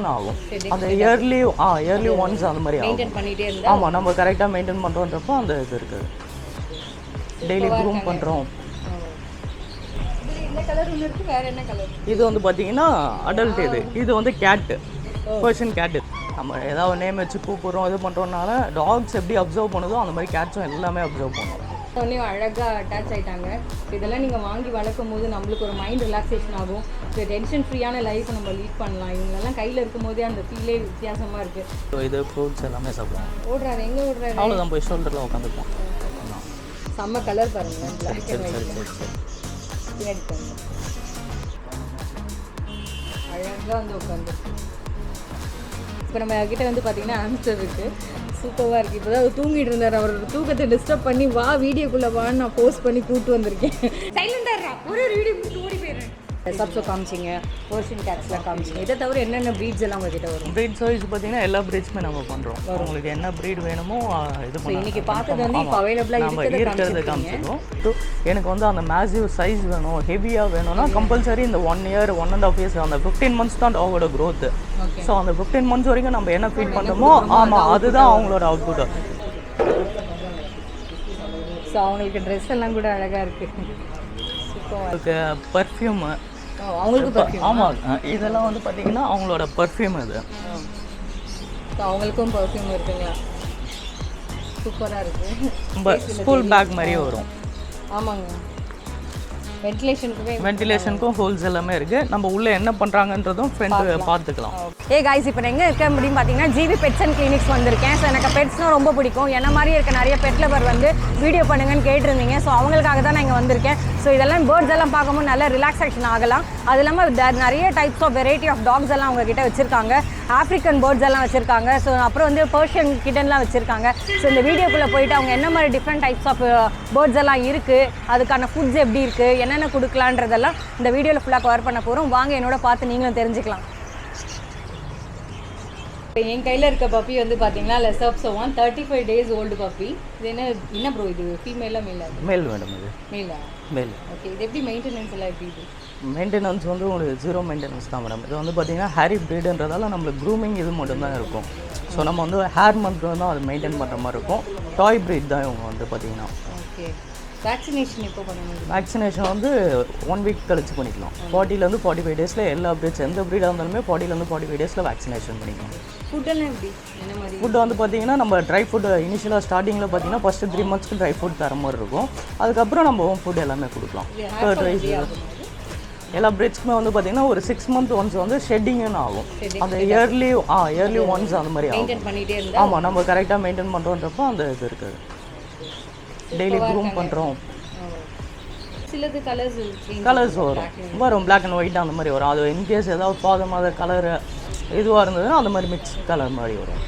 ஷெட்டிங்னு ஆகும். அந்த yearly once அந்த மாதிரி ஆகும். ஆமாம், நம்ம கரெக்டாக மெயின்டைன் பண்ணுறோன்றப்போ அந்த இது இருக்குது. டெய்லி க்ரூம் பண்ணுறோம். இது வந்து பார்த்தீங்கன்னா அடல்ட். இது வந்து கேட்டு, பர்ஷியன் கேட்டு. நம்ம ஏதாவது நேம் வச்சு கூப்பிட்றோம் இது பண்ணுறோம்னால டாக்ஸ் எப்படி அப்சர்வ் பண்ணுதோ அந்த மாதிரி கேட்ஸும் எல்லாமே அப்சர்வ் பண்ணும். ஒன்றே அழகாக அட்டாச் ஆகிட்டாங்க. இதெல்லாம் நீங்கள் வாங்கி வளர்க்கும் போது நம்மளுக்கு ஒரு மைண்ட் ரிலாக்ஸேஷன் ஆகும். டென்ஷன் ஃப்ரீயான லைஃப்பை நம்ம லீட் பண்ணலாம். இவங்களெல்லாம் கையில் இருக்கும் போதே அந்த ஃபீலே வித்தியாசமாக இருக்குது. ஸோ இது ஃப்ரூட்ஸ் எல்லாமே சாப்பிடுவோம். ஓடுறாரு, எங்கே ஓடுறாரு? அவ்வளோதான், போய் ஷோல்டரில் உட்காந்துப்போம். செம்ம கலர் பாருங்கள். அழகாக வந்து உட்காந்து. இப்போ நம்ம கிட்ட வந்து பார்த்தீங்கன்னா ஹாம்ஸ்டர் இருக்குது. சூப்பராக இருக்குது. இப்போ தான் தூங்கிட்டு இருந்தார். அவர் தூக்கத்தை டிஸ்டர்ப் பண்ணி வா வீடியோக்குள்ளே வான்னு நான் போஸ்ட் பண்ணி கூப்பிட்டு வந்திருக்கேன். சைலண்டாக ஒரு வீடியோ ஓடி போயிடுறேன். சப்ஸோ காமிச்சிங்க, பர்ஷியன் கேட்ஸ்லாம் காமிச்சிங்க. இதை தவிர என்னென்ன ப்ரீட்ஸ் எல்லாம் உங்ககிட்ட வரும்? ப்ரீட் சர்வீஸ் பார்த்தீங்கன்னா எல்லா ப்ரீட்ஸுமே நம்ம பண்ணுறோம். உங்களுக்கு என்ன ப்ரீட் வேணுமோ இது பண்ணி இன்றைக்கி பார்த்தது வந்து இப்போ அவைலபிளாக இருக்கிறத காமிச்சிருக்கோம். எனக்கு வந்து அந்த மேசிவ் சைஸ் வேணும், ஹெவியாக வேணும்னா கம்பல்சரி இந்த 1 year 1.5 years அந்த 15 months தான் டாகோட க்ரோத்து. ஸோ அந்த 15 months வரைக்கும் நம்ம என்ன ஃபீட் பண்ணுறோமோ ஆமாம் அதுதான் அவங்களோட அவுட்புட். ஸோ அவங்களுக்கு ட்ரெஸ் எல்லாம் கூட அழகாக இருக்குது. சூப்பராக பர்ஃப்யூமு அவங்களுக்கு ஆமாம், இதெல்லாம் வந்து பார்த்தீங்கன்னா அவங்களோட பர்ஃப்யூம். இது அவங்களுக்கும் பர்ஃப்யூம் இருக்குங்களா? சூப்பராக இருக்குது. ரொம்ப ஸ்கூல் பேக் மாதிரியே வரும். ஆமாங்க. வென்டிலேஷனுக்கும் ஹோல்ஸ் எல்லாமே இருக்குது. நம்ம உள்ளே என்ன பண்ணுறாங்கன்றதும் ஃப்ரெண்ட் பார்த்துக்கலாம். கைஸ், இப்போ நான் எங்கே இருக்கேன் அப்படின்னு பார்த்தீங்கன்னா 𝐺𝐕 பெட்ஸ் அண்ட் கிளினிக்ஸ் வந்திருக்கேன். ஸோ எனக்கு பெட்ஸ்னால் ரொம்ப பிடிக்கும். என்ன மாதிரி இருக்க நிறைய பெட் லவர் வந்து வீடியோ பண்ணுங்கன்னு கேட்டிருந்தீங்க. ஸோ அவங்களுக்காக தான் நான் இங்கே வந்திருக்கேன். ஸோ இதெல்லாம் பேர்ட்ஸ் எல்லாம் பார்க்கும்போது நல்ல ரிலாக்ஸேஷன் ஆகலாம். அது இல்லாமல் நிறைய types of variety of dogs எல்லாம் அவங்ககிட்ட வச்சுருக்காங்க. ஆஃப்ரிக்கன் பேர்ட்ஸ் எல்லாம் வச்சுருக்காங்க. ஸோ அப்புறம் வந்து பர்ஷியன் கிட்டன்லாம் வச்சுருக்காங்க. ஸோ இந்த வீடியோக்குள்ளே போயிட்டு அவங்க என்ன மாதிரி டிஃப்ரெண்ட் டைப்ஸ் ஆஃப் பேர்ட்ஸ் எல்லாம் இருக்குது, அதுக்கான ஃபுட்ஸ் எப்படி இருக்குது, என்னென்ன கொடுக்கலான்றதெல்லாம் இந்த வீடியோவில் ஃபுல்லாக கவர் பண்ண போகிறோம். வாங்க என்னோட பார்த்து நீங்களும் தெரிஞ்சுக்கலாம். என் கையில் இருக்க பப்பி வந்து பார்த்தீங்கன்னா 𝐿𝐿𝐴𝐵 35 days ஓல்டு பப்பி. இது என்ன ப்ரோ, இது ஃபீமேலா மேலா? மேல் மேடம். இது மேலா? மேல். ஓகே. இது எப்படி மெயின்டெனன்ஸ் எல்லாம் எப்படி? இது மெயின்டெனன்ஸ் வந்து உங்களுக்கு 0 மெயின்டெனன்ஸ் தான் மேடம். இது வந்து பார்த்தீங்கன்னா ஹேரி ப்ரீடுன்றதால நம்மளுக்கு க்ரூமிங் இது மட்டும்தான் இருக்கும். ஸோ நம்ம வந்து ஹேர் மட்டும் தான் அது மெயின்டைன் பண்ணுற மாதிரி இருக்கும். டாய் ப்ரீட் தான் இவங்க வந்து பார்த்தீங்கன்னா. ஓகே. வேக்சினேஷன் எப்போ பண்ணணும்? வேக்சினேஷன் வந்து 1 week கழிச்சு பண்ணிக்கலாம். 40 to 45 days எல்லா ப்ரீட்ஸ் எந்த ப்ரீடாக இருந்தாலுமே 40 to 45 days வேக்சினேஷன் பண்ணிக்கலாம். ஃபுட்டெல்லாம் எப்படி, என்ன மாதிரி? ஃபுட்டு வந்து பார்த்தீங்கன்னா நம்ம ட்ரை ஃபுட்டு இனிஷியலாக ஸ்டார்டிங்கில் பார்த்தீங்கன்னா ஃபஸ்ட்டு 3 months ட்ரை ஃபுட் தர மாதிரி இருக்கும். அதுக்கப்புறம் நம்ம ஹோம் ஃபுட் எல்லாமே கொடுக்கலாம். எல்லா ப்ரீட்ஸ்க்குமே வந்து பார்த்தீங்கன்னா ஒரு 6 months ஒன்ஸ் வந்து ஷெட்டிங்னு ஆகும். அந்த இயர்லி ஒன்ஸ் அந்த மாதிரி ஆகும். ஆமாம், நம்ம கரெக்டாக மெயின்டைன் பண்ணுறோன்றப்போ அந்த இது இருக்குது. டெய்லி க்ரூம் பண்ணுறோம். சிலது கலர்ஸ் வரும் பிளாக் அண்ட் ஒயிட் அந்த மாதிரி வரும். அது இன்கேஸ் ஏதாவது ஃபாதர் மதர் கலர் இதுவாக இருந்ததுன்னா அந்த மாதிரி மிக்ஸ் கலர் மாதிரி வரும்.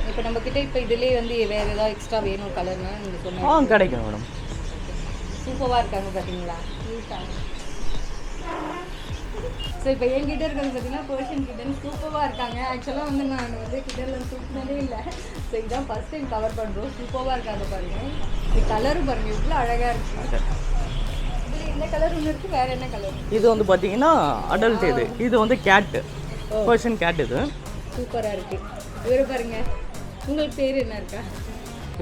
இப்போ நம்ம கிட்ட இப்போ இதிலே வந்து வேறு ஏதாவது எக்ஸ்ட்ரா வேணும் கலர்னா நீங்கள் சொன்னால் கிடைக்கும் மேடம். சூப்பராக இருக்காங்க பார்த்தீங்களா? ஸோ இப்போ என்கிட்ட இருக்கிறது பார்த்தீங்கன்னா பர்ஷியன் கிட்டன் சூப்பராக இருக்காங்க. ஆக்சுவலாக வந்து நான் வந்து கிட்டனில் தூக்கினதே இல்லை. ஸோ இதுதான் ஃபஸ்ட் டைம் கவர் பண்ணுறோம். சூப்பராக இருக்காங்க பாருங்கள். இது கலரும் பாருங்கள் இவ்வளோ அழகாக இருக்குது. இதில் இந்த கலர் ஒன்று இருக்குது, வேறு என்ன கலர்? இது வந்து பார்த்தீங்கன்னா அடல்ட். இது வந்து கேட்டு, பர்ஷியன் கேட். இது சூப்பராக இருக்குது. இவரை பாருங்கள். உங்களுக்கு பேர் என்ன இருக்கா?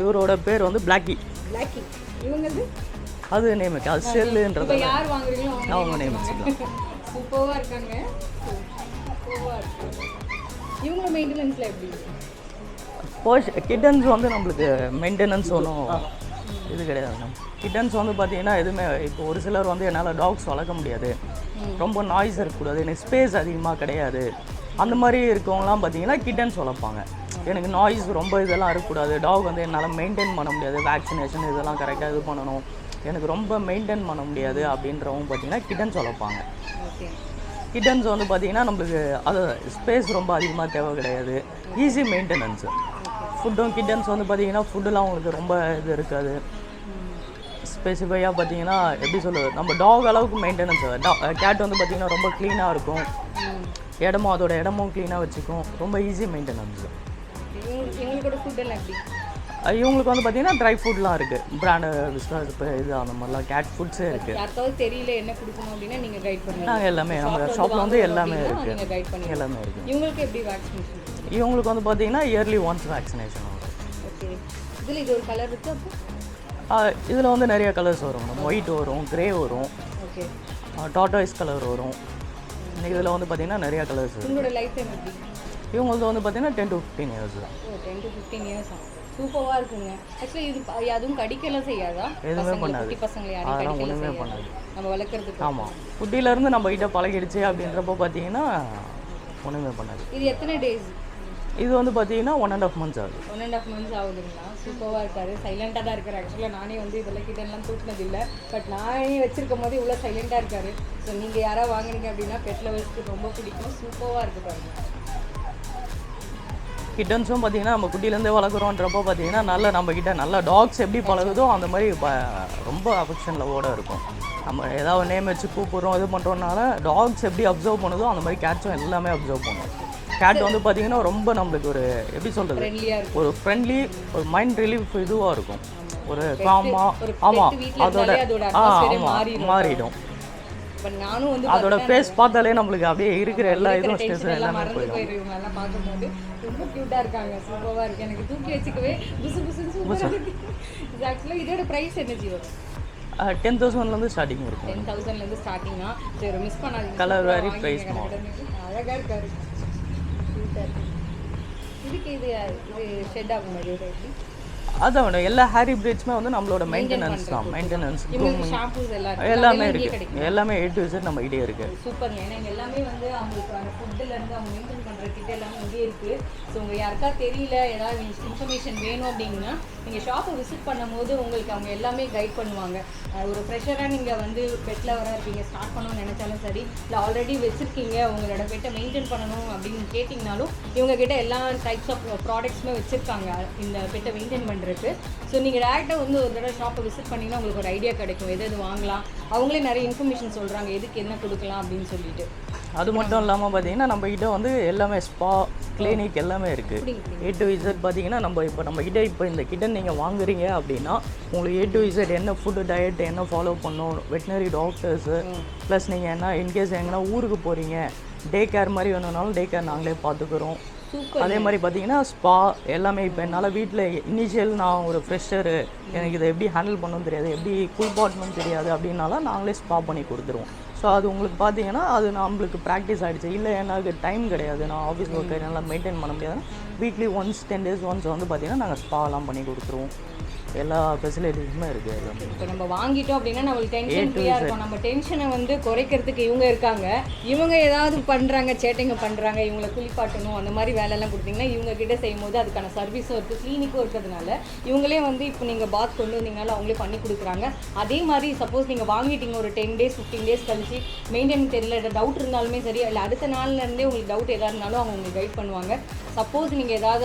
இவரோட பேர் வந்து பிளாக்கி. இவங்களுக்கு அது நேம் அது செல்லுன்றது. யார் வாங்குறீங்களோ அவங்க நேம் வச்சுக்கலாம். சூப்பராக இருக்காங்க. இவங்க மெயின்டெனன்ஸில் எப்படி? கிட்டன்ஸ் வந்து நம்மளுக்கு மெயின்டெனன்ஸ் ஒன்றும் இது கிடையாது. கிட்டன்ஸ் வந்து பார்த்தீங்கன்னா எதுவுமே இப்போ ஒரு சிலர் வந்து என்னால் டாக்ஸ் வளர்க்க முடியாது, ரொம்ப நாய்ஸ் இருக்கக்கூடாது, எனக்கு ஸ்பேஸ் அதிகமாக கிடையாது, அந்த மாதிரி இருக்கவங்களாம் பார்த்தீங்கன்னா கிட்டன்ஸ் வளர்ப்பாங்க. எனக்கு நாய்ஸ் ரொம்ப இதெல்லாம் இருக்கக்கூடாது, டாக் வந்து என்னால் மெயின்டைன் பண்ண முடியாது, வேக்சினேஷன் இதெல்லாம் கரெக்டாக இது பண்ணணும், எனக்கு ரொம்ப மெயின்டைன் பண்ண முடியாது அப்படின்றவங்க பார்த்தீங்கன்னா கிட்டன்ஸ் வளர்ப்பாங்க. கிட்டன்ஸ் வந்து பார்த்தீங்கன்னா நம்மளுக்கு அது ஸ்பேஸ் ரொம்ப அதிகமாக தேவை கிடையாது, ஈஸி மெயின்டெனன்ஸு. ஃபுட்டும் கிட்டன்ஸ் வந்து பார்த்தீங்கன்னா ஃபுட்டுலாம் உங்களுக்கு ரொம்ப இது இருக்காது. ஸ்பெசிஃபையாக பார்த்தீங்கன்னா எப்படி சொல்லுவது, நம்ம டாக் அளவுக்கு மெயின்டெனன்ஸ். கேட் வந்து பார்த்தீங்கன்னா ரொம்ப க்ளீனாக இருக்கும், அதோட இடமும் க்ளீனாக வச்சுக்கும், ரொம்ப ஈஸி மெயின்டெனன்ஸு. இவங்களுக்கு வந்து பார்த்தீங்கன்னா ட்ரை ஃபுட்லாம் இருக்குது, பிராண்டு விஸ்வாஸ் இது அந்த மாதிரிலாம் கேட் ஃபுட்ஸே இருக்குது. யாருக்காவது தெரியல என்ன கொடுக்கணும் அப்படின்னா நீங்கள் கைட் பண்ணுவீங்க? நாங்கள் எல்லாமே நம்ம ஷாப்பில் வந்து எல்லாமே இருக்குது, நீங்கள் கைட் பண்ணி எல்லாமே இருக்குது. இவங்களுக்கு எப்படி வேக்சினேஷன்? இவங்களுக்கு வந்து பார்த்தீங்கன்னா இயர்லி ஒன்ஸ் வேக்சினேஷன் வரும். ஓகே. இதில் இது ஒரு கலர் இருக்குது. அப்போ இதில் வந்து நிறைய கலர்ஸ் வரும் மேடம். ஒயிட் வரும், க்ரே வரும், ஓகே, டாட்டாய்ஸ் கலர் வரும். இதில் வந்து பார்த்தீங்கன்னா நிறைய கலர்ஸ். உங்களோட லைஃப் டைம் எப்படி? இவங்களுக்கு வந்து பார்த்தீங்கன்னா 10 to 15 years தான். 10 to 15 years. சூப்பராக இருக்குங்க. ஆக்சுவலி இது அதுவும் கடிக்கலாம் செய்யாதா? எதுவுமே பண்ணாது, குட்டி பசங்களை யாரும் அதெல்லாம் கடிக்கலாம் ஒன்றுமே செய்யாது பண்ணாது. நம்ம வளர்க்குறதுக்கு. ஆமாம், குட்டியிலேருந்து நம்ம கிட்ட பழகிடுச்சு அப்படின்றப்போ பார்த்தீங்கன்னா ஒன்றுமே பண்ணாது. இது எத்தனை டேஸ்? இது வந்து பார்த்தீங்கன்னா 1.5 months ஆகுது. 1.5 months ஆகுதுங்களா? சூப்பராக இருக்காரு, சைலண்டாக தான் இருக்காரு. ஆக்சுவலாக நானே வந்து இதெல்லாம் கிட்டெல்லாம் தூக்கினதில்லை, பட் நானே வச்சிருக்கும் போது இவ்வளோ சைலண்டாக இருக்காரு. ஸோ நீங்கள் யாராவது வாங்குனீங்க அப்படின்னா பெட் லவர்ஸ்க்கு ரொம்ப பிடிக்கும். சூப்பராக இருக்குது பாருங்க. கிட்டன்ஸும் பார்த்தீங்கன்னா நம்ம குட்டிலேருந்தே வளர்க்குறோன்றப்போ பார்த்தீங்கன்னா நல்லா நம்மக்கிட்ட நல்லா டாக்ஸ் எப்படி பழகுதோ அந்த மாதிரி ரொம்ப அஃபெக்ஷன் லவ்வோட இருக்கும். நம்ம ஏதாவது நேம் வச்சு கூப்பிட்றோம் இது பண்ணுறோம்னால டாக்ஸ் எப்படி அப்சர்வ் பண்ணுதோ அந்த மாதிரி கேட்ஸும் எல்லாமே அப்சர்வ் பண்ணும். கேட் வந்து பார்த்தீங்கன்னா ரொம்ப நம்மளுக்கு ஒரு எப்படி சொல்கிறது, ஒரு ஃப்ரெண்ட்லி, ஒரு மைண்ட் ரிலீஃப் இதுவாக இருக்கும், ஒரு காமா. ஆமாம், அதோட ஆமாம் மாறிடும். பட் நானும் வந்து அதோட ஃபேஸ் பார்த்தாலே நம்மளுக்கு அப்படியே இருக்கிற எல்லா இதுவும் ஸ்ட்ரெஸ் எல்லாமே போயிடும். எல்லாம் பார்க்கும்போது ரொம்ப க்யூட்டாக இருக்காங்க, சூப்பராக இருக்குது. எனக்கு தூக்கி வச்சுக்கவே புசு புசுன்னு சூப்பராக இருக்குது. இது ஆக்சுவலாக இதோட ப்ரைஸ் என்ன வரும்? 10,000 ஸ்டார்டிங் இருக்கும். 10,000 ஸ்டார்டிங்கா? சரி, மிஸ் பண்ணாதீங்க. கலர் வேரி ப்ரைஸ் அழகாக இருக்காரு, க்யூட்டாக இருக்குது. இதுக்கு இது ஷெட் ஆகும் மாதிரி எப்படி? அதோட எல்லா ஹேரி பிரீட்ஸுமே வந்து நம்மளோட மெயின்டெனன்ஸ் தான். மெயின்டெனன்ஸ் எல்லாமே இருக்குது, எல்லாமே A to Z நம்ம கிட்டே இருக்குது. சூப்பர்ங்க. ஏன்னா எல்லாமே வந்து அவங்களுக்கு அந்த ஃபுட்டிலேருந்து அவங்க மெயின்டைன் பண்ணுற கிட்ட எல்லாமே இங்கே இருக்குது. ஸோ உங்கள் யாருக்கா தெரியல ஏதாவது இன்ஃபர்மேஷன் வேணும் அப்படின்னா நீங்கள் ஷாப்பை விசிட் பண்ணும்போது உங்களுக்கு அவங்க எல்லாமே கைட் பண்ணுவாங்க. ஒரு ஃப்ரெஷராக நீங்கள் வந்து பெட்டில் வர இருப்பீங்க, ஸ்டார்ட் பண்ணணும்னு நினச்சாலும் சரி, இல்லை ஆல்ரெடி வச்சுருக்கீங்க உங்களோட பெட்டை மெயின்டைன் பண்ணணும் அப்படின்னு கேட்டிங்கனாலும் இவங்ககிட்ட எல்லா டைப்ஸ் ஆஃப் ப்ராடக்ட்ஸுமே வச்சுருக்காங்க இந்த பெட்டை மெயின்டைன் பண்ணுறதுக்கு. ஸோ நீங்கள் டேரெக்டாக வந்து ஒரு தடவை ஷாப்பை விசிட் பண்ணிங்கன்னா உங்களுக்கு ஒரு ஐடியா கிடைக்கும், எது வாங்கலாம். அவங்களே நிறைய இன்ஃபர்மேஷன் சொல்கிறாங்க எதுக்கு என்ன கொடுக்கலாம் அப்படின்னு சொல்லிட்டு. அது மட்டும் இல்லாமல் பார்த்தீங்கன்னா நம்மக்கிட்ட வந்து எல்லாமே ஸ்பா, கிளினிக் எல்லாமே இருக்குது. A to Z பார்த்தீங்கன்னா நம்மக்கிட்ட இப்போ இந்த கிட்டன் நீங்கள் வாங்குறீங்க அப்படின்னா உங்களுக்கு A to Z என்ன ஃபுட்டு டயட் என்ன ஃபாலோ பண்ணணும், வெட்டினரி டாக்டர்ஸு, ப்ளஸ் நீங்கள் என்ன இன்கேஸ் எங்கன்னா ஊருக்கு போகிறீங்க டே கேர் மாதிரி வேணும்னாலும் டே கேர் நாங்களே பார்த்துக்குறோம். அதே மாதிரி பார்த்தீங்கன்னா ஸ்பா எல்லாமே. இப்போ என்னால் வீட்டில் இனிஷியல் நான் ஒரு ஃப்ரெஷரு, எனக்கு இதை எப்படி ஹேண்டில் பண்ணணும்னு தெரியாது, எப்படி குளிப்பாட்டணும்னு தெரியாது அப்படின்னாலும் நாங்களே ஸ்பா பண்ணி கொடுத்துருவோம். ஸோ அது உங்களுக்கு பார்த்தீங்கன்னா அது நம்மளுக்கு ப்ராக்டிஸ் ஆகிடுச்சு. இல்லை எனக்கு டைம் கிடையாது, நான் ஆஃபீஸ் ஒர்க்கை நல்லா மெயின்டைன் பண்ண முடியாதுன்னா வீக்லி ஒன்ஸ் 10 days ஒன்ஸ் வந்து பார்த்தீங்கன்னா நாங்கள் ஸ்பாலாம் பண்ணி கொடுத்துருவோம். எல்லா ஃபெசிலிட்டிஸுமே இருக்குது எல்லாமே. இப்போ நம்ம வாங்கிட்டோம் அப்படின்னா நம்மளுக்கு டென்ஷன் ஃப்ரீயாக இருக்கும். நம்ம டென்ஷனை வந்து குறைக்கிறதுக்கு இவங்க இருக்காங்க. இவங்க ஏதாவது பண்ணுறாங்க, சேட்டைங்க பண்ணுறாங்க, இவங்களை குளிப்பாட்டணும் அந்த மாதிரி வேலையெல்லாம் கொடுத்தீங்கன்னா இவங்க கிட்டே செய்யும்போது அதுக்கான சர்வீஸும் இருக்குது, கிளினிக்கும் இருக்கிறதுனால இவங்களே வந்து இப்போ நீங்கள் பாத் கொண்டு வந்தீங்கனாலும் அவங்களே பண்ணி கொடுக்குறாங்க. அதே மாதிரி சப்போஸ் நீங்கள் வாங்கிட்டீங்க ஒரு 10 days 15 days கழிச்சு மெயின்டைன் தெரியல, டவுட் இருந்தாலுமே சரி, இல்லை அடுத்த நாள்லேருந்தே உங்களுக்கு டவுட் எதாக இருந்தாலும் அவங்க உங்களுக்கு கைட் பண்ணுவாங்க. சப்போஸ் நீங்கள் ஏதாவது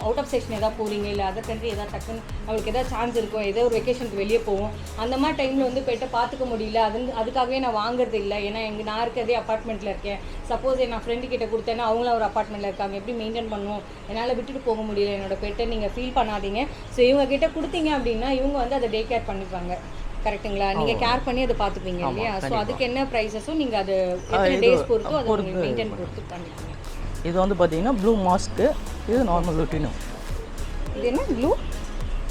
அவுட் ஆஃப் ஸ்டேஷன் ஏதாவது போகிறீங்க, இல்லை அதை கண்ட்ரி ஏதாவது டக்குன்னு அவங்களுக்கு ஏதாவது சான்ஸ் இருக்கும், ஏதோ ஒரு வெக்கேஷனுக்கு வெளியே போவோம், அந்த மாதிரி டைமில் வந்து பெட்டை பார்த்துக்க முடியல, அதுக்காகவே நான் வாங்குறது இல்லை. ஏன்னா நான் இருக்கிறதே அப்பார்ட்மெண்ட்டில் இருக்கேன். சப்போஸ் நான் ஃப்ரெண்டு கிட்ட கொடுத்தேன்னா அவங்களும் ஒரு அப்பார்ட்மெண்ட்டில் இருக்காங்க, எப்படி மெயின்டைன் பண்ணுவோம், என்னால் விட்டுட்டு போக முடியல என்னோட பெட்டை, நீங்கள் ஃபீல் பண்ணாதீங்க. ஸோ இவங்க கிட்ட கொடுத்தீங்க அப்படின்னா இவங்க வந்து அதை டே கேர் பண்ணிப்பாங்க. கரெக்டுங்களா? நீங்கள் கேர் பண்ணி அதை பார்த்துப்பீங்க இல்லையா? ஸோ அதுக்கு என்ன ப்ரைஸஸும் நீங்கள் அது எத்தனை டேஸ் பொறுத்தோ அதை உங்களுக்கு மெயின்டைன் பொறுத்து பண்ணிப்பீங்க. இது வந்து பார்த்தீங்கன்னா ப்ளூ மாஸ்க்கு, இது நார்மல் லுட்டினோ. இது என்ன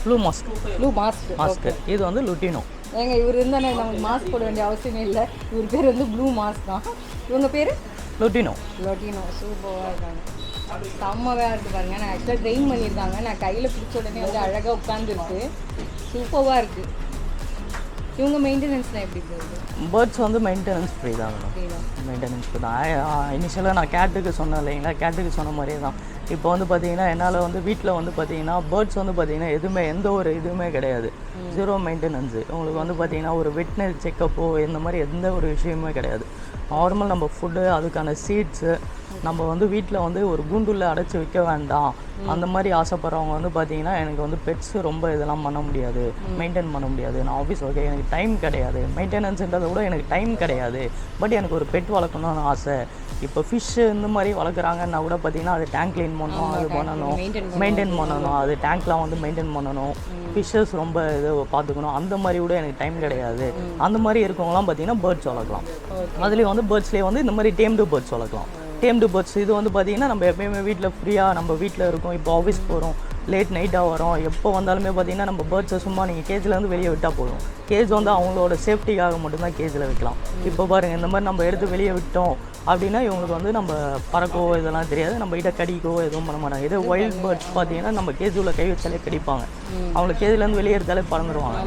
ப்ளூ மாஸ்க்? இது வந்து லுட்டினோ. ஏங்க இவர் இருந்தால் நமக்கு மாஸ்க் போட வேண்டிய அவசியமே இல்லை. இவர் பேர் வந்து ப்ளூ மாஸ்க் தான். இவங்க பேர் லுட்டினோ. சூப்பராக இருக்காங்க, செம்மவாக இருக்குது பாருங்க. நான் ஆக்சுவலாக ட்ரெயின் பண்ணியிருக்காங்க. நான் கையில் பிடிச்ச உடனே வந்து அழகாக உட்காந்துருக்கு, சூப்பராக இருக்குது. இவங்க மெயின்டெனன்ஸ்லாம் எப்படி போகுது? பேர்ட்ஸ் வந்து மெயின்டெனன்ஸ் ஃப்ரீ தான் மேடம். மெயின்டெனன்ஸ் ஃப்ரீ தான். இனிஷியலாக நான் கேட்டுக்கு சொன்னேன் இல்லைங்களா, கேட்டுக்கு சொன்ன மாதிரியே தான். இப்போ வந்து பார்த்தீங்கன்னா என்னால் வந்து வீட்டில் வந்து பார்த்தீங்கன்னா பேர்ட்ஸ் வந்து பார்த்தீங்கன்னா எதுவுமே எந்த ஒரு இதுவுமே கிடையாது, 0 மெயின்டெனன்ஸு. உங்களுக்கு வந்து பார்த்தீங்கன்னா ஒரு வெட்டினரி செக்கப்போ இந்த மாதிரி எந்த ஒரு விஷயமே கிடையாது. நார்மல் நம்ம ஃபுட்டு, அதுக்கான சீட்ஸு, நம்ம வந்து வீட்டில் வந்து ஒரு கூண்டுள்ள அடைச்சி வைக்க வேண்டாம் அந்த மாதிரி ஆசைப்படுறவங்க வந்து பார்த்தீங்கன்னா எனக்கு வந்து பெட்ஸ் ரொம்ப இதெல்லாம் பண்ண முடியாது, மெயின்டைன் பண்ண முடியாது, நான் ஆஃபீஸ் ஓகே எனக்கு டைம் கிடையாது, மெயின்டெனன்ஸ்ன்றதை விட எனக்கு டைம் கிடையாது, பட் எனக்கு ஒரு பெட் வளர்க்கணும்னு ஆசை. இப்போ ஃபிஷ்ஷு இந்த மாதிரி வளர்க்குறாங்கன்னா கூட பார்த்தீங்கன்னா அது டேங்க் க்ளீன் பண்ணணும், அது பண்ணணும், மெயின்டைன் பண்ணணும், அது டேங்க்லாம் வந்து மெயின்டைன் பண்ணணும், ஃபிஷ்ஷஸ் ரொம்ப இது பார்த்துக்கணும், அந்த மாதிரி கூட எனக்கு டைம் கிடையாது. அந்த மாதிரி இருக்கவங்களாம் பார்த்தீங்கன்னா பேர்ட்ஸ் வளர்க்கலாம். அதுலேயும் வந்து பேர்ட்ஸ்லேயே வந்து இந்த மாதிரி டேம்டு பேர்ட்ஸ் வளர்க்கலாம். டேம்டு பேர்ட்ஸ் இது வந்து பார்த்திங்கன்னா நம்ம எப்பயுமே வீட்டில் ஃப்ரீயாக நம்ம வீட்டில் இருக்கோம், இப்போ ஆஃபீஸ் போகிறோம், லேட் நைட்டாக வரோம், எப்போ வந்தாலுமே பார்த்திங்கன்னா நம்ம பேர்ட்ஸை சும்மா நீங்கள் கேஜ்லேருந்து வெளியே விட்டால் போதும். கேஜ் வந்து அவங்களோட சேஃப்டிக்காக மட்டும்தான் கேஜில் வைக்கலாம். இப்போ பாருங்கள் இந்த மாதிரி நம்ம எடுத்து வெளியே விட்டோம் அப்படின்னா இவங்களுக்கு வந்து நம்ம பறக்கவோ இதெல்லாம் தெரியாது, நம்ம கிட்ட கடிக்கவோ எதுவும் பண்ண மாட்டாங்க. இதே வைல்ட் பேர்ட்ஸ் பார்த்தீங்கன்னா நம்ம கேஜ் உள்ள கை வச்சாலே கடிப்பாங்க, அவங்கள கேஜிலேருந்து வெளியே எடுத்தாலே பறந்துடுவாங்க.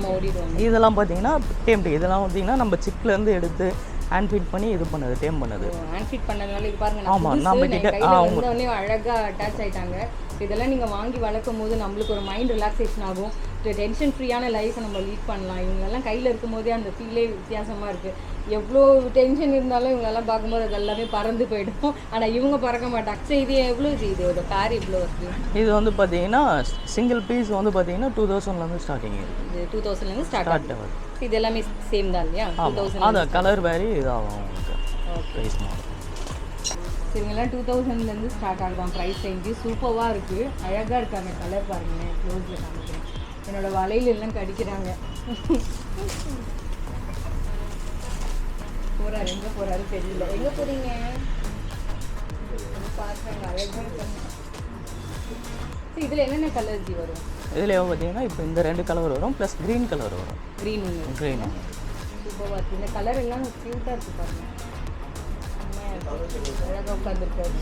இதெல்லாம் பார்த்தீங்கன்னா டேம்டு, இதெல்லாம் பார்த்தீங்கன்னா நம்ம சிப்லேருந்து எடுத்து ஹேண்ட் ஃபீட் பண்ணி இது பண்ணது, டேம் பண்ணது. ஹேண்ட் ஃபீட் பண்ணதுனால இது பாருங்க, ஆமாம் நம்ம கிட்ட அவங்க அழகாக அட்டாச் ஆகிட்டாங்க. இதெல்லாம் நீங்கள் வாங்கி வளர்க்கும் போது நம்மளுக்கு ஒரு மைண்ட் ரிலாக்ஸேஷன் ஆகும், டென்ஷன் ஃப்ரீயான லைஃப்பை நம்ம லீட் பண்ணலாம். இவங்கெல்லாம் கையில் இருக்கும் போதே அந்த ஃபீலே வித்தியாசமாக இருக்குது. எவ்வளோ டென்ஷன் இருந்தாலும் இவங்கெல்லாம் பார்க்கும்போது அது எல்லாமே பறந்து போயிடும். ஆனால் இவங்க பறக்க மாட்டாங்க. இது எவ்வளோ இதோட பேர் இவ்வளோ இருக்குது? இது வந்து பார்த்தீங்கன்னா சிங்கிள் பீஸ் வந்து பார்த்தீங்கன்னா 2000லேருந்து ஸ்டார்டிங் இருக்குது. இது 2000லேருந்து ஸ்டார்ட் ஆகுது. இது எல்லாமே சேம் தான் இல்லையா? 2000 அதான் கலர் வேரி இதாகும் உங்களுக்கு. ப்ரைஸ் மாறும். சரிங்களா 2000லேருந்து ஸ்டார்ட் ஆகுதான் ப்ரைஸ் ரேஞ்சு. சூப்பராக இருக்குது, அழகாக இருக்குது. அந்த கலர் பாருங்கள், க்ளோஸில் காமிக்கிறேன். என்னோடய வலையில எல்லாம் கடிக்கிறாங்க. போகிறாரு, எங்கே போகிறாரு தெரியல. எங்கே போகிறீங்க? பார்க்குறாங்க, அழகாக இருக்காங்க. இதில் என்னென்ன கலர் ஜி வரும்? இதில் பார்த்தீங்கன்னா இப்போ இந்த 2 கலர் வரும், ப்ளஸ் க்ரீன் கலர் வரும். க்ரீன் ஒன்று சூப்பராக இருக்குது. இந்த கலர் எல்லாம் க்யூட்டாக இருக்குது பாருங்கள், அழகாக உட்காந்துருக்காரு.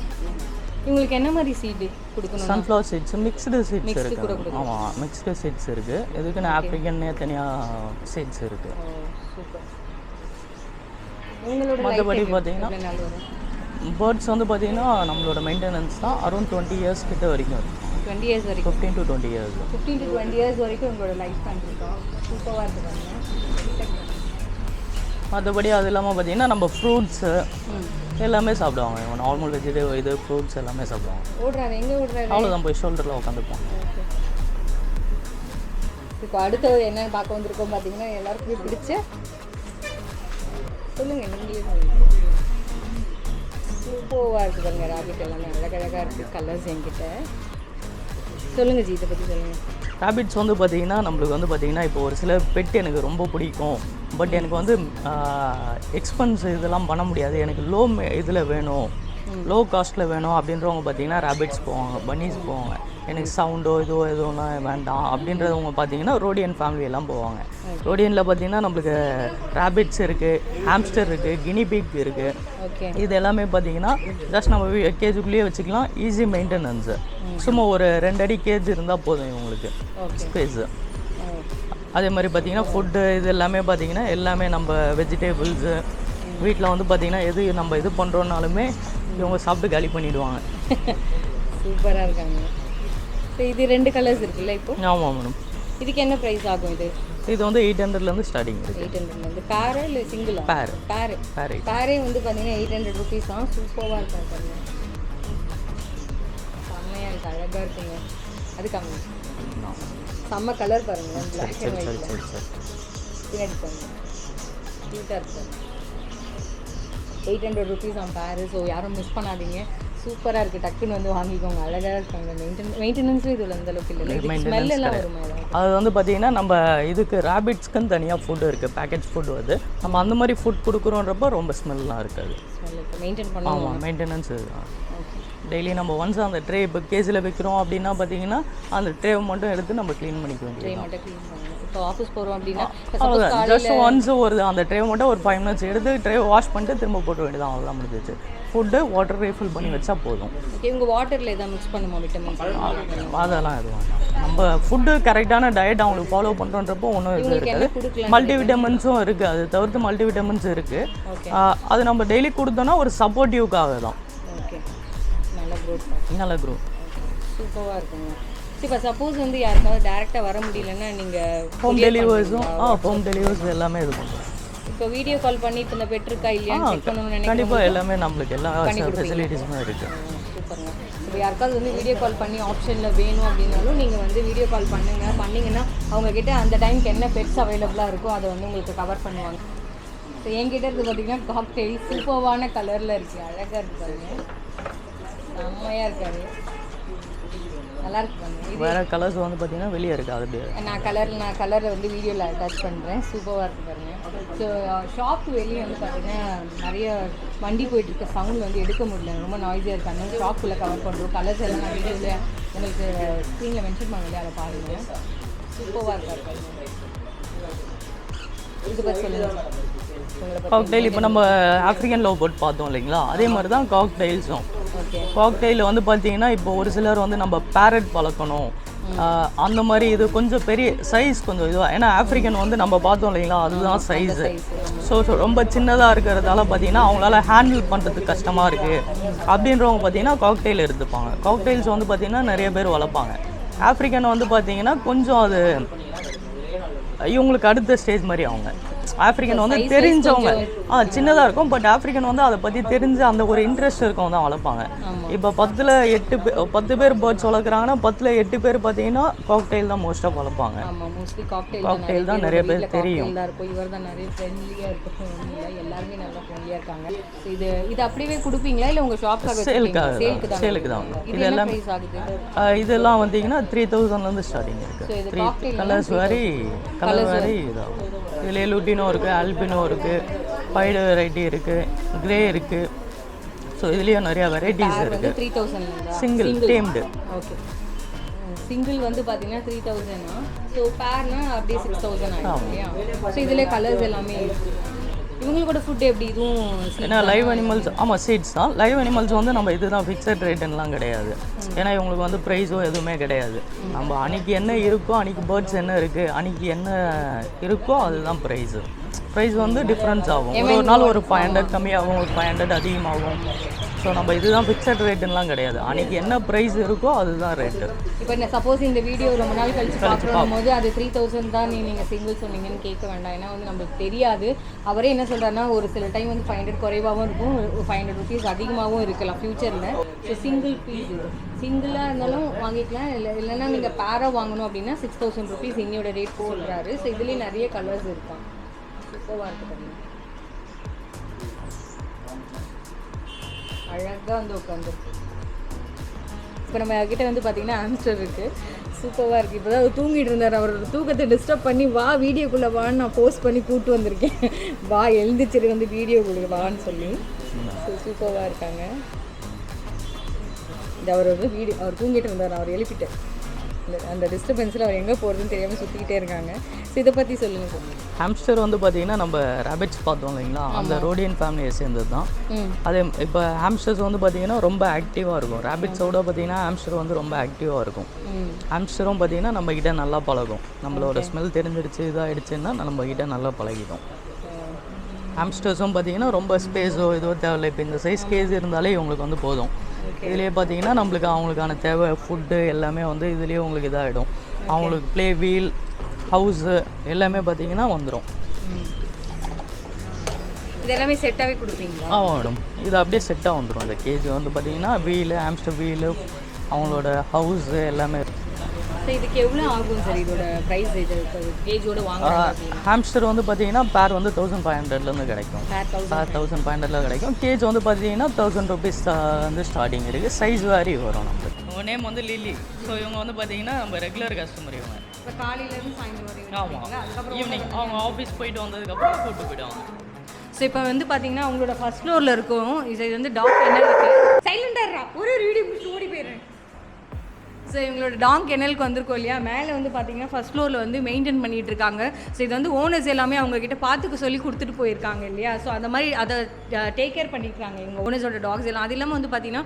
இவங்களுக்கு என்ன மாதிரி சீடு கொடுக்கணும்? சன்ஃப்ளவர் சீட்ஸ், மிக்ஸ்டு சீட்ஸ் இருக்குது. ஆமாம் மிக்ஸ்டு சீட்ஸ் இருக்குது. இதுக்குன்னு ஆப்ரிக்கன்னே தனியாக சீட்ஸ் இருக்குது. சூப்பர். மற்றபடி பார்த்தீங்கன்னா பேர்ட்ஸ் வந்து பார்த்தீங்கன்னா நம்மளோட மெயின்டெனன்ஸ் தான் அரௌண்ட் 20 இயர்ஸ் கிட்ட வரைக்கும் இருக்கும். 20 இயர்ஸ் வரைக்கும், 15 to 20 இயர்ஸ், 15 to 20 இயர்ஸ் வரைக்கும் உங்களோட லைஃப் ஸ்பேன் இருக்கும். சூப்பராக இருக்குங்க. மற்றபடி அது இல்லாமல் பார்த்தீங்கன்னா நம்ம ஃப்ரூட்ஸு எல்லாமே சாப்பிடுவாங்க. நார்மல் வெஜிடபிள் இது ஃப்ரூட்ஸ் எல்லாமே சாப்பிடுவாங்க. ஓடுறாரு, எங்கே ஓடுறாரு? அவ்வளோதான், போய் ஷோல்டரில் உட்காந்துப்போம். இப்போ அடுத்து என்ன பார்க்க வந்திருக்கோம் பார்த்தீங்கன்னா எல்லாருக்குமே பிடிச்ச, சொல்லுங்கள் நீங்களே. சூப்பராக இருக்குது பாருங்க, ராபிட் எல்லாமே அழகழகாக இருக்குது கலர்ஸ் என்கிட்ட. சொல்லுங்கள் ஜி, இதை பற்றி சொல்லுங்கள். ரேபிட்ஸ் வந்து பார்த்திங்கன்னா நம்மளுக்கு வந்து பார்த்திங்கன்னா இப்போ ஒரு சில பெட் எனக்கு ரொம்ப பிடிக்கும், பட் எனக்கு வந்து எக்ஸ்பென்ஸ் இதெல்லாம் பண்ண முடியாது, எனக்கு லோ இதில் வேணும், லோ காஸ்ட்டில் வேணும் அப்படின்றவங்க பார்த்திங்கன்னா ரேபிட்ஸ் போவாங்க, பன்னீஸ் போவாங்க. எனக்கு சவுண்டோ எதுவும் வேண்டாம் அப்படின்றவங்க பார்த்தீங்கன்னா ரோடியன் ஃபேமிலி எல்லாம் போவாங்க. ரோடியனில் பார்த்தீங்கன்னா நம்மளுக்கு ரேபிட்ஸ் இருக்குது, ஹாம்ஸ்டர் இருக்குது, கினி பிக் இருக்குது. இது எல்லாமே பார்த்தீங்கன்னா ஜஸ்ட் நம்ம கேஜுக்குள்ளேயே வச்சுக்கலாம், ஈஸி மெயின்டெனன்ஸு. சும்மா ஒரு 2 அடி கேஜ் இருந்தால் போதும் இவங்களுக்கு ஸ்பேஸு. அதே மாதிரி பார்த்தீங்கன்னா ஃபுட்டு இது எல்லாமே பார்த்தீங்கன்னா எல்லாமே நம்ம வெஜிடபிள்ஸு வீட்டில் வந்து பார்த்தீங்கன்னா எது நம்ம இது பண்ணுறோன்னாலுமே இவங்க சாப்பிட்டு காலி பண்ணிவிடுவாங்க. சூப்பராக இருக்காங்க. இது 2 கலர்ஸ் இருக்குல்ல இப்போ? ஆமாம் மேடம். இதுக்கு என்ன ப்ரைஸ் ஆகும்? இது வந்து 800லேருந்து ஸ்டார்டிங் இருக்குது. 800லேருந்து. பேரா இல்லை சிங்கிளா? பேரே வந்து பார்த்தீங்கன்னா 800 ருபீஸ் தான். சூப்பராக இருக்காங்க, செம்மையாக இருக்குது, அழகாக இருக்குங்க. அது கம்மி செம்ம கலர் பாருங்கள், பிளாக் அண்ட் ஒயிட்டில் பின்னாடி பாருங்கள், க்யூட்டாக இருக்குது. 800 ருபீஸ் ஆன் பேரு. ஸோ யாரும் மிஸ் பண்ணாதீங்க, சூப்பராக இருக்குது, டக்குன்னு வந்து வாங்கிக்கோங்க, அழகாக இருக்காங்க. மெயின்டெனன்ஸும் இதில் அந்த அளவுக்கு இல்லை, ஸ்மெல் எல்லாம் வருமா? அது வந்து பார்த்திங்கன்னா நம்ம இதுக்கு ரேபிட்ஸ்க்குன்னு தனியாக ஃபுட்டு இருக்குது, பேக்கேஜ் ஃபுட் வந்து நம்ம அந்த மாதிரி ஃபுட் கொடுக்குறோன்றப்ப ரொம்ப ஸ்மெல்லாம் இருக்காது. மெயின்டைன் பண்ணுவோம். ஆமாம் மெயின்டெனன்ஸ் டெய்லி நம்ம ஒன்ஸ் அந்த ட்ரே இப்போ கேஸில் வைக்கிறோம் அப்படின்னா பார்த்தீங்கன்னா அந்த ட்ரேவை மட்டும் எடுத்து நம்ம க்ளீன் பண்ணிக்க வேண்டியது. இப்போ ஆஃபீஸ் போகிறோம் அப்படின்னா ஜஸ்ட் ஒன்ஸ் ஒரு அந்த ட்ரே மட்டும் ஒரு 5 மினிட்ஸ் எடுத்து ட்ரே வாஷ் பண்ணிட்டு திரும்ப போட்டு வேண்டியதான், அவ்வளோதான் முடிஞ்சிச்சு. ஃபுட்டு வாட்டர் ரீஃபில் பண்ணி வச்சா போதும். இவங்க வாட்டரில் எதாவது மிக்ஸ் பண்ணுமா விட்டமின்ஸ்? அதெல்லாம் எதுவும் நம்ம ஃபுட்டு கரெக்டான டயட் அவங்களுக்கு ஃபாலோ பண்ணுறன்றப்போ ஒன்றும் இது இருக்காது. மல்டிவிட்டமின்ஸும் இருக்குது, அது தவிர்த்து மல்டிவிட்டமின்ஸ் இருக்குது. அது நம்ம டெய்லி கொடுத்தோன்னா ஒரு சப்போர்ட்டிவ்க்காக தான். நல்ல க்ரோத். சூப்பராக இருக்குங்க. இப்போ சப்போஸ் வந்து யாருக்காவது டேரெக்டாக வர முடியலன்னா நீங்கள் ஹோம் டெலிவரிஸும் ஹோம் டெலிவரிஸ் எல்லாமே இது பண்ணுறோம். இப்போ வீடியோ கால் பண்ணி இப்போ இந்த பெட் இருக்கா இல்லையான்னு செக் பண்ணணும்னு நினைக்கிறேன். கண்டிப்பாக எல்லாமே நம்மளுக்கு எல்லா ஃபெசிலிட்டிஸுமே இருக்குது. சூப்பருங்க. இப்போ யாருக்காவது வந்து வீடியோ கால் பண்ணி ஆப்ஷனில் வேணும் அப்படின்னாலும் நீங்கள் வந்து வீடியோ கால் பண்ணிங்கன்னா அவங்கக்கிட்ட அந்த டைமுக்கு என்ன பெட்ஸ் அவைலபிளாக இருக்கோ அதை வந்து உங்களுக்கு கவர் பண்ணுவாங்க. ஸோ என்கிட்ட இருக்குது பார்த்தீங்கன்னா காக்டெயில் சூப்பர்வான கலரில் இருக்குது, அழகாக இருக்குது பாருங்க, செம்மையாக இருக்காரு, நல்லா இருக்கு பாருங்க. வேறு கலர்ஸ் வந்து பார்த்தீங்கன்னா வெளியே இருக்குது, அது நான் கலரை வந்து வீடியோவில் அட்டாச் பண்ணுறேன், சூப்பராக இருக்குது பாருங்க. ஸோ ஷாப்பு வெளியே வந்து பார்த்தீங்கன்னா நிறைய வண்டி போயிட்டு இருக்க சவுண்ட் வந்து எடுக்க முடியல, ரொம்ப நாய்ஸியாக இருக்காங்க. ஷாப்புக்குள்ளே கவர் பண்ணுறோம், கலர்ஸ் எல்லாம் நான் வீடியோவில் உங்களுக்கு ஸ்க்ரீனில் மென்ஷன் பண்ணல, அதை பாருங்கள், சூப்பராக இருக்காரு. இது பற்றி சொல்லுங்கள். காக்டெயில் இப்போ நம்ம ஆஃப்ரிக்கன் லவ்பர்ட் பார்த்தோம் இல்லைங்களா, அதே மாதிரி தான் காக்டெயில்ஸும். காக்டெயில் வந்து பார்த்தீங்கன்னா இப்போ ஒரு சிலர் வந்து நம்ம பேரட் பழக்கணும் அந்த மாதிரி, இது கொஞ்சம் பெரிய சைஸ் கொஞ்சம் இதுவாக, ஏன்னா ஆஃப்ரிக்கன் வந்து நம்ம பார்த்தோம் இல்லைங்களா அதுதான் சைஸு. ஸோ ரொம்ப சின்னதாக இருக்கிறதால பார்த்தீங்கன்னா அவங்களால ஹேண்டில் பண்ணுறதுக்கு கஷ்டமாக இருக்குது அப்படின்றவங்க பார்த்தீங்கன்னா காக்டெயில் எடுத்துப்பாங்க. காக்டெயில்ஸ் வந்து பார்த்திங்கன்னா நிறைய பேர் வளர்ப்பாங்க. ஆஃப்ரிக்கன் வந்து பார்த்திங்கன்னா கொஞ்சம் அது இவங்களுக்கு அடுத்த ஸ்டேஜ் மாதிரி அவங்க ஆஃப்ரிக்கன் வந்து தெரிஞ்சவங்க சின்னதாக இருக்கும், பட் ஆஃப்ரிக்கன் வந்து அதை பற்றி தெரிஞ்சு அந்த ஒரு இன்ட்ரெஸ்ட் இருக்கவங்க தான் வளர்ப்பாங்க. இப்போ 10 பேர் பேர்ட்ஸ் வளர்க்குறாங்கன்னா 10ல் 8 பேர் பார்த்தீங்கன்னா காக்டெயில் தான் மோஸ்ட்டாக வளர்ப்பாங்க. காக்டெயில் தான் நிறைய பேர் தெரியும். இவர் தான் நிறைய ஃப்ரெண்ட்லியாக இருக்கும், எல்லாருமே நல்லா ஃப்ரெண்ட்லியாக இருக்காங்க. இது அப்படியே கொடுப்பீங்களா இல்லை உங்கள் ஷாப்புக்காக? சேலுக்கு தான். இது எல்லாம் இதெல்லாம் வந்தீங்கன்னா 3000லேருந்து ஸ்டார்டிங் இருக்குது. கலர்ஸ் வேரி இதாகும். இதில் லுட்டினோ இருக்குது, ஆல்பினோ இருக்குது, பைடு வெரைட்டி இருக்குது, கிரே இருக்குது. ஸோ இதுலேயும் நிறையா வெரைட்டிஸ் இருக்குது. 3000 சிங்கிள் டேம்டு. ஓகே, சிங்கிள் வந்து பார்த்தீங்கன்னா 3000. ஸோ பேர்னா அப்படியே 6000 ஆகும் இல்லையா? ஸோ இதில் கலர்ஸ் எல்லாமே இவங்களோட ஃபுட் எப்படி? இதுவும் ஏன்னா லைவ் அனிமல்ஸ், ஆமாம் சீட்ஸ் தான். லைவ் அனிமல்ஸ் வந்து நம்ம இதுதான் ஃபிக்ஸட் ரேட்டுன்னெலாம் கிடையாது. ஏன்னா இவங்களுக்கு வந்து ப்ரைஸோ எதுவுமே கிடையாது. நம்ம அன்றைக்கி என்ன இருக்கோ, அன்றைக்கி பேர்ட்ஸ் என்ன இருக்குது, அன்றைக்கி என்ன இருக்கோ அதுதான் ப்ரைஸு. ப்ரைஸ் வந்து டிஃப்ரென்ஸ் ஆகும். ஒரு நாள் ஒரு 500 கம்மியாகும், ஒரு 500 அதிகமாகும். ஸோ நம்ம இதுதான் ஃபிக்ஸட் ரேட்டுன்னெலாம் கிடையாது. அன்றைக்கி என்ன ப்ரைஸ் இருக்கோ அதுதான் ரேட்டு. இப்போ சப்போஸ் இந்த வீடியோ ரொம்ப நாள் கழிச்சு பார்க்கும் போது அது 3000 தான் நீங்கள் சிங்கிள் சொன்னீங்கன்னு கேட்க வேண்டாம். ஏன்னா வந்து நம்மளுக்கு தெரியாது. அவரே என்ன சொல்கிறாருன்னா ஒரு சில டைம் வந்து 500 குறைவாகவும் இருக்கும், 500 ருபீஸ் அதிகமாகவும் இருக்கலாம் ஃப்யூச்சரில். ஸோ சிங்கிள் பீஸ் சிங்கிளாக இருந்தாலும் வாங்கிக்கலாம், இல்லைன்னா நீங்கள் பேராக வாங்கணும் அப்படின்னா 6000 ருபீஸ் இன்னையோட ரேட் சொல்கிறாரு. ஸோ இதுலேயும் நிறைய கலர்ஸ் இருக்கான், சூப்பராக இருக்குது, அழகாக வந்து உட்காந்துருக்கு. இப்போ நம்ம கிட்ட வந்து பார்த்தீங்கன்னா ஹாம்ஸ்டர் இருக்குது, சூப்பராக இருக்குது. இப்போ தான் அவர் தூங்கிட்டு இருந்தார், அவரோட தூக்கத்தை டிஸ்டர்ப் பண்ணி வா வீடியோக்குள்ளே வான்னு நான் போஸ்ட் பண்ணி கூப்பிட்டு வந்திருக்கேன். வா எழுந்திரிச்சிரு வந்து வீடியோக்குள்ளே வான்னு சொல்லி. சூப்பராக இருக்காங்க. இந்த அவர் வந்து அவர் தூங்கிட்டு இருந்தார், அவர் எழுப்பிட்டேன். அந்த டிஸ்டர்பன்ஸில் அவர் எங்கே போகிறதுன்னு தெரியாமல் சுற்றிக்கிட்டே இருக்காங்க. ஸோ இதை பற்றி சொல்லுங்கள் சார். ஹாம்ஸ்டர் வந்து பார்த்தீங்கன்னா நம்ம ரேபிட்ஸ் பார்த்தோம் இல்லைங்களா, அந்த ரோடியன் ஃபேமிலியை சேர்ந்தது தான். அதே இப்போ ஹாம்ஸ்டர்ஸ் வந்து பார்த்தீங்கன்னா ரொம்ப ஆக்டிவாக இருக்கும். ரேபிட்ஸோட பார்த்தீங்கன்னா ஹாம்ஸ்டர் வந்து ரொம்ப ஆக்டிவாக இருக்கும். ஹாம்ஸ்டரும் பார்த்தீங்கன்னா நம்மக்கிட்ட நல்லா பழகும். நம்மளோட ஸ்மெல் தெரிஞ்சிடுச்சு இதாகிடுச்சுன்னா நம்மக்கிட்ட நல்லா பழகிடும். ஹாம்ஸ்டர்ஸும் பார்த்தீங்கன்னா ரொம்ப ஸ்பேஸோ ஏதோ தேவையில்லை. இப்போ இந்த சைஸ் கேஸ் இருந்தாலே இவங்களுக்கு வந்து போதும். இதுலேயே பார்த்தீங்கன்னா நம்மளுக்கு அவங்களுக்கான தேவை ஃபுட்டு எல்லாமே வந்து இதுலேயே உங்களுக்கு இதாகிடும். அவங்களுக்கு ப்ளே வீல், ஹவுஸு எல்லாமே பார்த்தீங்கன்னா வந்துடும். இது எல்லாமே செட்டாகவே கொடுப்பீங்களா? மேடம் இது அப்படியே செட்டாக வந்துடும். இந்த கேஜ் வந்து பார்த்தீங்கன்னா வீலு, ஹாம்ஸ்டர் வீலு, அவங்களோட ஹவுஸு எல்லாமே. இதுக்கு எவ்வளோ ஆகும் சார் இதோட ப்ரைஸ்? இது கேஜோட வாங்குறாங்க. ஹாம்ஸ்டர் வந்து பார்த்தீங்கன்னா பேர் வந்து 1500லேருந்து கிடைக்கும். பேர் 1500 கிடைக்கும். கேஜ் வந்து பார்த்தீங்கன்னா 1000 ருபீஸ் வந்து ஸ்டார்டிங் இருக்குது. சைஸ் வேரி வரும். நம்மளுக்கு உங்கள் நேம் வந்து லில்லி. ஸோ இவங்க வந்து பார்த்தீங்கன்னா நம்ம ரெகுலர் கஸ்டமர். இவங்க இப்போ காலையிலேருந்து சாயந்தரம் வரைக்கும். ஆமாம், ஈவினிங் அவங்க ஆஃபீஸ் போயிட்டு வந்ததுக்கப்புறம் கூப்பிட்டு போயிடுவாங்க. ஸோ இப்போ வந்து பார்த்தீங்கன்னா அவங்களோட ஃபர்ஸ்ட் ஃப்ளோரில் இருக்கும். இது வந்து டாக் என்ன இருக்குது, சைலண்டாக ஒரு வீடியோ முடிச்சு ஓடி போயிடுறேன். ஸோ இவங்களோட டாக் கென்னலுக்கு வந்திருக்கோம் இல்லையா, மேலே வந்து பார்த்தீங்கன்னா ஃபஸ்ட் ஃப்ளோரில் வந்து மெயின்டைன் பண்ணிகிட்டு இருக்காங்க. ஸோ இது வந்து ஓனர்ஸ் எல்லாமே அவங்கக்கிட்ட பார்த்துக்க சொல்லி கொடுத்துட்டு போயிருக்காங்க இல்லையா. ஸோ அந்த மாதிரி அதை டேக் கேர் பண்ணியிருக்காங்க இவங்க ஓனர்ஸோட டாக்ஸ் எல்லாம். அது இல்லாமல் வந்து பார்த்தீங்கன்னா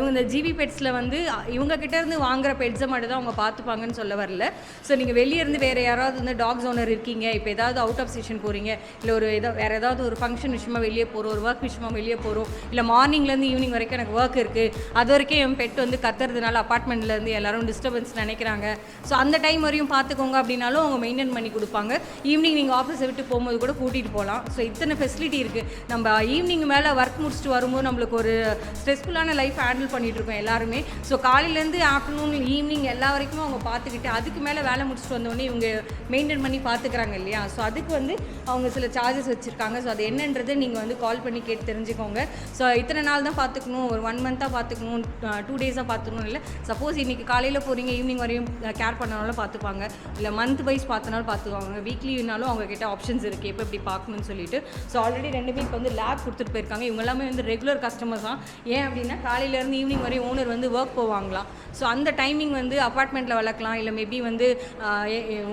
இந்த ஜிவி பெட்ஸில் வந்து இவங்ககிட்ட இருந்து வாங்குற பெட்ஸை மட்டும் தான் அவங்க பார்த்துப்பாங்கன்னு சொல்ல வரல. ஸோ நீங்கள் வெளியே இருந்து வேறு யாராவது வந்து டாக்ஸ் ஓனர் இருக்கீங்க, இப்போ ஏதாவது அவுட் ஆஃப் ஸ்டேஷன் போகிறீங்க, இல்லை வேறு ஏதாவது ஒரு ஃபங்க்ஷன் விஷயமா வெளியே போகிறோம், ஒரு ஒர்க் விஷயமா வெளியே போகிறோம், இல்லை மார்னிங்லேருந்து ஈவினிங் வரைக்கும் எனக்கு ஒர்க் இருக்குது, அது வரைக்கும் என் பெட் வந்து கத்துறதுனால அப்பார்ட்மெண்ட்டில் வந்து எல்லாரும் டிஸ்டர்பன்ஸ் நினைக்கிறாங்க. ஸோ அந்த டைம் வரையும் பார்த்துக்கோங்க அப்படின்னாலும் அவங்க மெயின்டைன் பண்ணி கொடுப்பாங்க. ஈவினிங் நீங்கள் ஆஃபீஸை விட்டு போகும்போது கூட கூட்டிகிட்டு போகலாம். ஸோ இத்தனை ஃபெசிலிட்டி இருக்குது. நம்ம ஈவினிங் மேலே ஒர்க் முடிச்சுட்டு வரும்போது நம்மளுக்கு ஒரு ஸ்ட்ரெஸ்ஃபுல்லான லைஃப் ஹேண்டில் பண்ணிகிட்ருக்கோம் எல்லாருமே. ஸோ காலையிலேருந்து ஆஃப்டர்நூன் ஈவினிங் எல்லா வரைக்கும் அவங்க பார்த்துக்கிட்டு அதுக்கு மேலே வேலை முடிச்சுட்டு வந்தோடனே இவங்க மெயின்டைன் பண்ணி பார்த்துக்கிறாங்க இல்லையா. ஸோ அதுக்கு வந்து அவங்க சில சார்ஜஸ் வச்சுருக்காங்க. ஸோ அது என்னன்றதை நீங்கள் வந்து கால் பண்ணி கேட்டு தெரிஞ்சுக்கோங்க. ஸோ இத்தனை நாள் தான் பார்த்துக்கணும், ஒரு 1 மந்த்தாக பார்த்துக்கணும், 2 டேஸாக பார்த்துக்கணும் இல்லை. சப்போஸ் இன்றைக்கி காலையில் போகிறீங்க ஈவினிங் வரையும் கேர் பண்ணனாலும் பார்த்துப்பாங்க, இல்லை மந்த் வைஸ் பார்த்தனாலும் பார்த்துக்குவாங்க. வீக்லினாலும் அவங்கக்கிட்ட ஆப்ஷன்ஸ் இருக்குது எப்போ இப்படி பார்க்கணும்னு சொல்லிட்டு. ஸோ ஆல்ரெடி 2 பேருக்கு வந்து லேப் கொடுத்துட்டு போயிருக்காங்க. இவங்க எல்லாமே வந்து ரெகுலர் கஸ்டமர்ஸ் தான். ஏன் அப்படின்னா காலையிலேருந்து ஈவினிங் வரையும் ஓனர் வந்து ஒர்க் போவாங்களாம். ஸோ அந்த டைமிங் வந்து அப்பார்ட்மெண்ட்டில் வளர்க்கலாம், இல்லை மேபி வந்து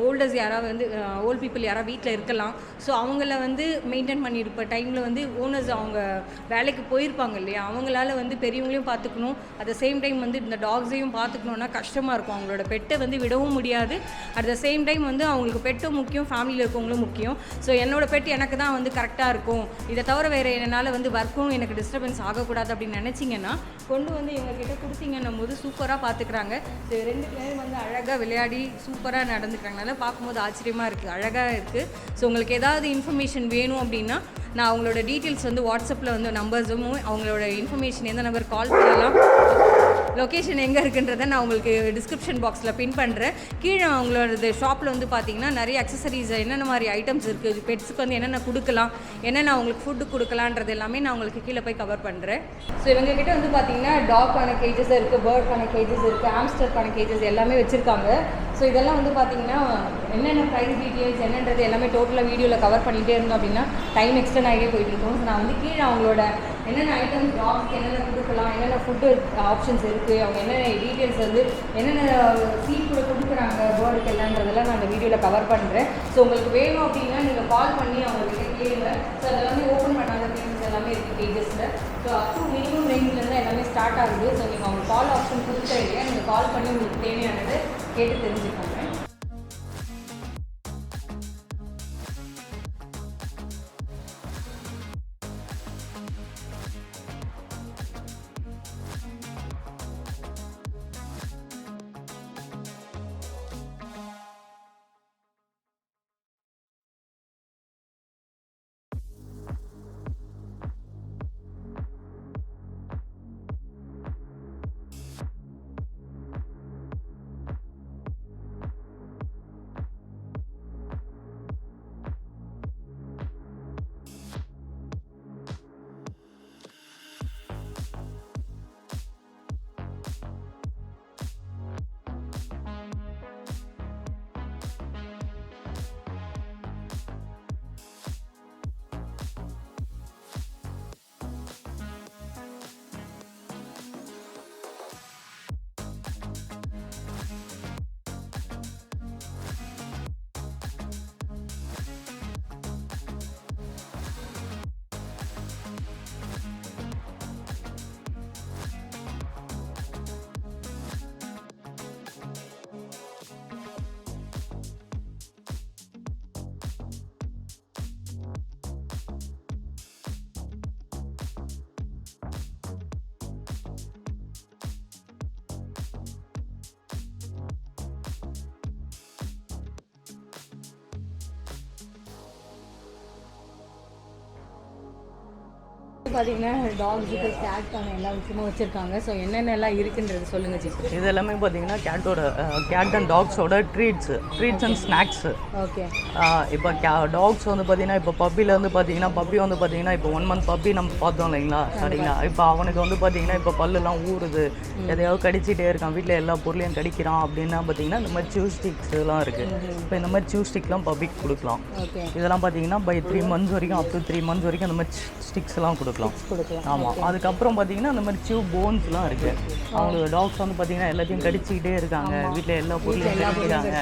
ஓல்டர்ஸ் யாராவது வந்து ஓல்ட் பீப்புள் யாராவது வீட்டில் இருக்கலாம். ஸோ அவங்கள வந்து மெயின்டைன் பண்ணியிருப்ப டைமில் வந்து ஓனர்ஸ் அவங்க வேலைக்கு போயிருப்பாங்க இல்லையா, அவங்களால வந்து பெரியவங்களையும் பார்த்துக்கணும், அட் த சேம் டைம் வந்து இந்த டாக்ஸையும் பார்த்துக்கணுன்னா கஷ்டமாக இருக்கும். அவங்களோட பெட்டை வந்து விடவும் முடியாது. அட் த சேம் டைம் வந்து அவங்களுக்கு பெட்டும் முக்கியம், ஃபேமிலியில் இருக்கவங்களும் முக்கியம். ஸோ என்னோடய பெட் எனக்கு தான் வந்து கரெக்டாக இருக்கும், இதை தவிர வேறு என்னால் வந்து ஒர்க்கும் எனக்கு டிஸ்டர்பன்ஸ் ஆகக்கூடாது அப்படின்னு நினச்சிங்கன்னா கொண்டு வந்து எங்ககிட்ட கொடுத்தீங்கன்னும் போது சூப்பராக பார்த்துக்கிறாங்க. ஸோ 2 பேரும் வந்து அழகாக விளையாடி சூப்பராக நடந்துக்கிறாங்கனால பார்க்கும்போது ஆச்சரியமாக இருக்குது, அழகாக இருக்குது. ஸோ உங்களுக்கு ஏதாவது இன்ஃபர்மேஷன் வேணும் அப்படின்னா நான் அவங்களோட டீட்டெயில்ஸ் வந்து வாட்ஸ்அப்பில் வந்து நம்பர்ஸும் அவங்களோட இன்ஃபர்மேஷன் எந்த நம்பர் கால் பண்ணலாம், லொக்கேஷன் எங்கே இருக்குன்றதை நான் உங்களுக்கு டிஸ்கிரிப்ஷன் பாக்ஸில் பின் பண்ணுறேன். கீழே அவங்களோட ஷாப்பில் வந்து பார்த்திங்கன்னா நிறைய அக்சசரிஸ், என்னென்ன மாதிரி ஐட்டம்ஸ் இருக்குது, பெட்ஸுக்கு வந்து என்னென்ன கொடுக்கலாம், என்னென்ன அவங்களுக்கு ஃபுட்டு கொடுக்கலான்றது எல்லாமே நான் உங்களுக்கு கீழே போய் கவர் பண்ணுறேன். ஸோ இவங்ககிட்ட வந்து பார்த்திங்கன்னா டாக்கான கேஜஸ் இருக்குது, பேர்ட்கான கேஜஸ் இருக்குது, ஹாம்ஸ்டர்க்கான கேஜஸ் எல்லாமே வச்சுருக்காங்க. ஸோ இதெல்லாம் வந்து பார்த்திங்கன்னா என்னென்ன ப்ரைஸ் டீட்டெயில்ஸ் என்னன்றது எல்லாமே டோட்டலாக வீடியோவில் கவர் பண்ணிகிட்டே இருந்தோம் அப்படின்னா டைம் எக்ஸ்டெண்ட் ஆகிட்டே போயிட்டு இருக்கோம். ஸோ நான் வந்து கீழே அவங்களோட என்னென்ன ஐட்டம்ஸ் டாக்ஸ்க்கு என்னென்ன கொடுக்கலாம், என்னென்ன ஃபுட்டு ஆப்ஷன்ஸ் இருக்குது, அவங்க என்னென்ன டீட்டெயில்ஸ் வந்து என்னென்ன சீட் கூட கொடுக்குறாங்க பேர்டுக்கு எல்லான்றதெல்லாம் நான் அந்த வீடியோவில் கவர் பண்ணுறேன். ஸோ உங்களுக்கு வேணும் அப்படின்னா நீங்கள் கால் பண்ணி அவங்கக்கிட்ட கேளுங்க. ஸோ அதெல்லாமே ஓப்பன் பண்ணாத கேஜஸ் எல்லாமே இருக்குது கேஜஸில். ஸோ அப் டு மினிமம் ரேஞ்சிலேருந்து எல்லாமே ஸ்டார்ட் ஆகுது. ஸோ நீங்கள் அவங்க கால் ஆப்ஷன் கொடுத்தா இல்லையா, நீங்கள் கால் பண்ணி உங்களுக்கு தேவையானது கேட்டு தெரிஞ்சுக்கோங்க. பார்த்தீங்கன்னா டாக்ஸுக்கு கேட்கான எல்லா விஷயமும் வச்சுருக்காங்க. ஸோ என்னென்னலாம் இருக்குன்றது சொல்லுங்கள் ஜி. இது எல்லாமே பார்த்தீங்கன்னா கேட் அண்ட் டாக்ஸோட ட்ரீட்ஸ் அண்ட் ஸ்நாக்ஸு. ஓகே. இப்போ டாக்ஸ் வந்து பார்த்தீங்கன்னா இப்போ பப்பியில் வந்து பார்த்தீங்கன்னா பப்பி வந்து பார்த்தீங்கன்னா இப்போ 1 மந்த் பப்பி நம்ம பார்த்தோம் இல்லைங்களா, சரிங்களா. இப்போ அவனுக்கு வந்து பார்த்தீங்கன்னா இப்போ பல்லுலாம் ஊறுது, எதையாவது கடிச்சிட்டே இருக்கான், வீட்டில் எல்லா பொருளையும் கடிக்கிறான் அப்படின்னா பார்த்தீங்கன்னா இந்த மாதிரி சூ ஸ்டிக்ஸ் எல்லாம் இருக்குது. இப்போ இந்த மாதிரி சூ ஸ்டிக்லாம் பப்பிக்கு கொடுக்கலாம். இதெல்லாம் பார்த்தீங்கன்னா பை 3 மந்த்ஸ் வரைக்கும் அப் டு 3 மந்த்ஸ் வரைக்கும் அந்த மாதிரி ஸ்டிக்ஸ்லாம் கொடுக்கலாம். ஆமாம். அதுக்கப்புறம் பார்த்தீங்கன்னா அந்த மாதிரி சியூ போன்ஸ்லாம் இருக்குது. அவங்களுக்கு டாக்ஸ் வந்து பார்த்தீங்கன்னா எல்லாத்தையும் கடிச்சிக்கிட்டே இருக்காங்க, வீட்டில் எல்லா பொருளையும் கடிக்கிறாங்க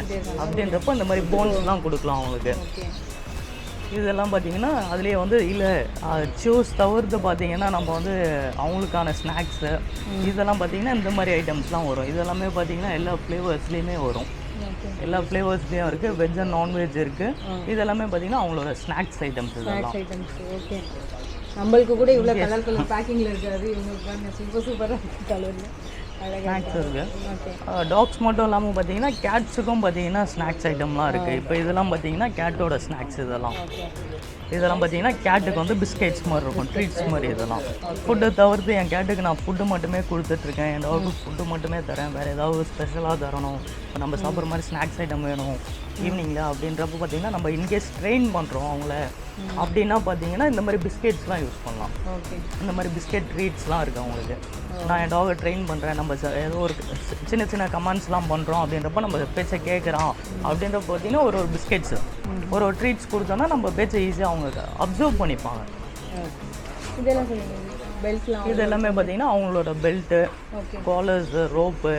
அப்படின்றப்போ இந்த மாதிரி போன்ஸ்லாம் கொடுக்கலாம் அவங்களுக்கு. இதெல்லாம் பார்த்தீங்கன்னா அதுலேயே வந்து இல்லை சூஸ் தவிர்த்து பார்த்தீங்கன்னா நம்ம வந்து அவங்களுக்கான ஸ்நாக்ஸு இதெல்லாம் பார்த்தீங்கன்னா இந்த மாதிரி ஐட்டம்ஸ்லாம் வரும். இதெல்லாமே பார்த்தீங்கன்னா எல்லா ஃப்ளேவர்ஸ்லேயுமே வரும், எல்லா ஃப்ளேவர்ஸ்லேயும் இருக்குது, வெஜ் அண்ட் நான்வெஜ் இருக்குது. இதெல்லாமே பார்த்தீங்கன்னா அவங்களோட ஸ்நாக்ஸ் ஐட்டம்ஸ் இதெல்லாம். ஓகே. நம்மளுக்கு கூட இவ்வளோ கலர் பேக்கிங்கில் இருக்காது, இவங்களுக்கு சூப்பராக இருக்குது கலரில். ஸ்நாக்ஸ் இருக்குது. டாக்ஸ் மட்டும் இல்லாமல் பார்த்தீங்கன்னா கேட்ஸுக்கும் பார்த்தீங்கன்னா ஸ்நாக்ஸ் ஐட்டம்லாம் இருக்குது. இப்போ இதெல்லாம் பார்த்தீங்கன்னா கேட்டோட ஸ்நாக்ஸ் இதெல்லாம் பார்த்தீங்கன்னா கேட்டுக்கு வந்து பிஸ்கெட்ஸ் மாதிரி இருக்கும், ட்ரீட்ஸ் மாதிரி. இதெல்லாம் ஃபுட்டை தவிர்த்து என் கேட்டுக்கு நான் ஃபுட்டு மட்டுமே கொடுத்துட்ருக்கேன். என் டாகுக்கு ஃபுட்டு மட்டுமே தரேன். வேறு ஏதாவது ஸ்பெஷலாக தரணும், நம்ம சாப்பிட்ற மாதிரி ஸ்நாக்ஸ் ஐட்டம் வேணும் ஈவினிங்கில் அப்படின்றப்ப பார்த்தீங்கன்னா நம்ம இன்கேஸ் ட்ரெயின் பண்ணுறோம் அவங்கள அப்படின்னா பார்த்தீங்கன்னா இந்த மாதிரி பிஸ்கெட்ஸ்லாம் யூஸ் பண்ணலாம். இந்த மாதிரி பிஸ்கெட் ட்ரீட்ஸ்லாம் இருக்குது அவங்களுக்கு. நான் என் டாகை ட்ரெயின் பண்ணுறேன், நம்ம ஏதோ ஒரு சின்ன சின்ன கமெண்ட்ஸ்லாம் பண்ணுறோம் அப்படின்றப்ப நம்ம பேச்சை கேட்குறான் அப்படின்றப்ப பார்த்தீங்கன்னா ஒரு பிஸ்கெட்ஸு ஒரு ட்ரீட்ஸ் கொடுத்தோன்னா நம்ம பேச்சை ஈஸியாக அவங்க அப்சர்வ் பண்ணிப்பாங்க. இது எல்லாமே பார்த்தீங்கன்னா அவங்களோட பெல்ட்டு, காலர்ஸு, ரோப்பு,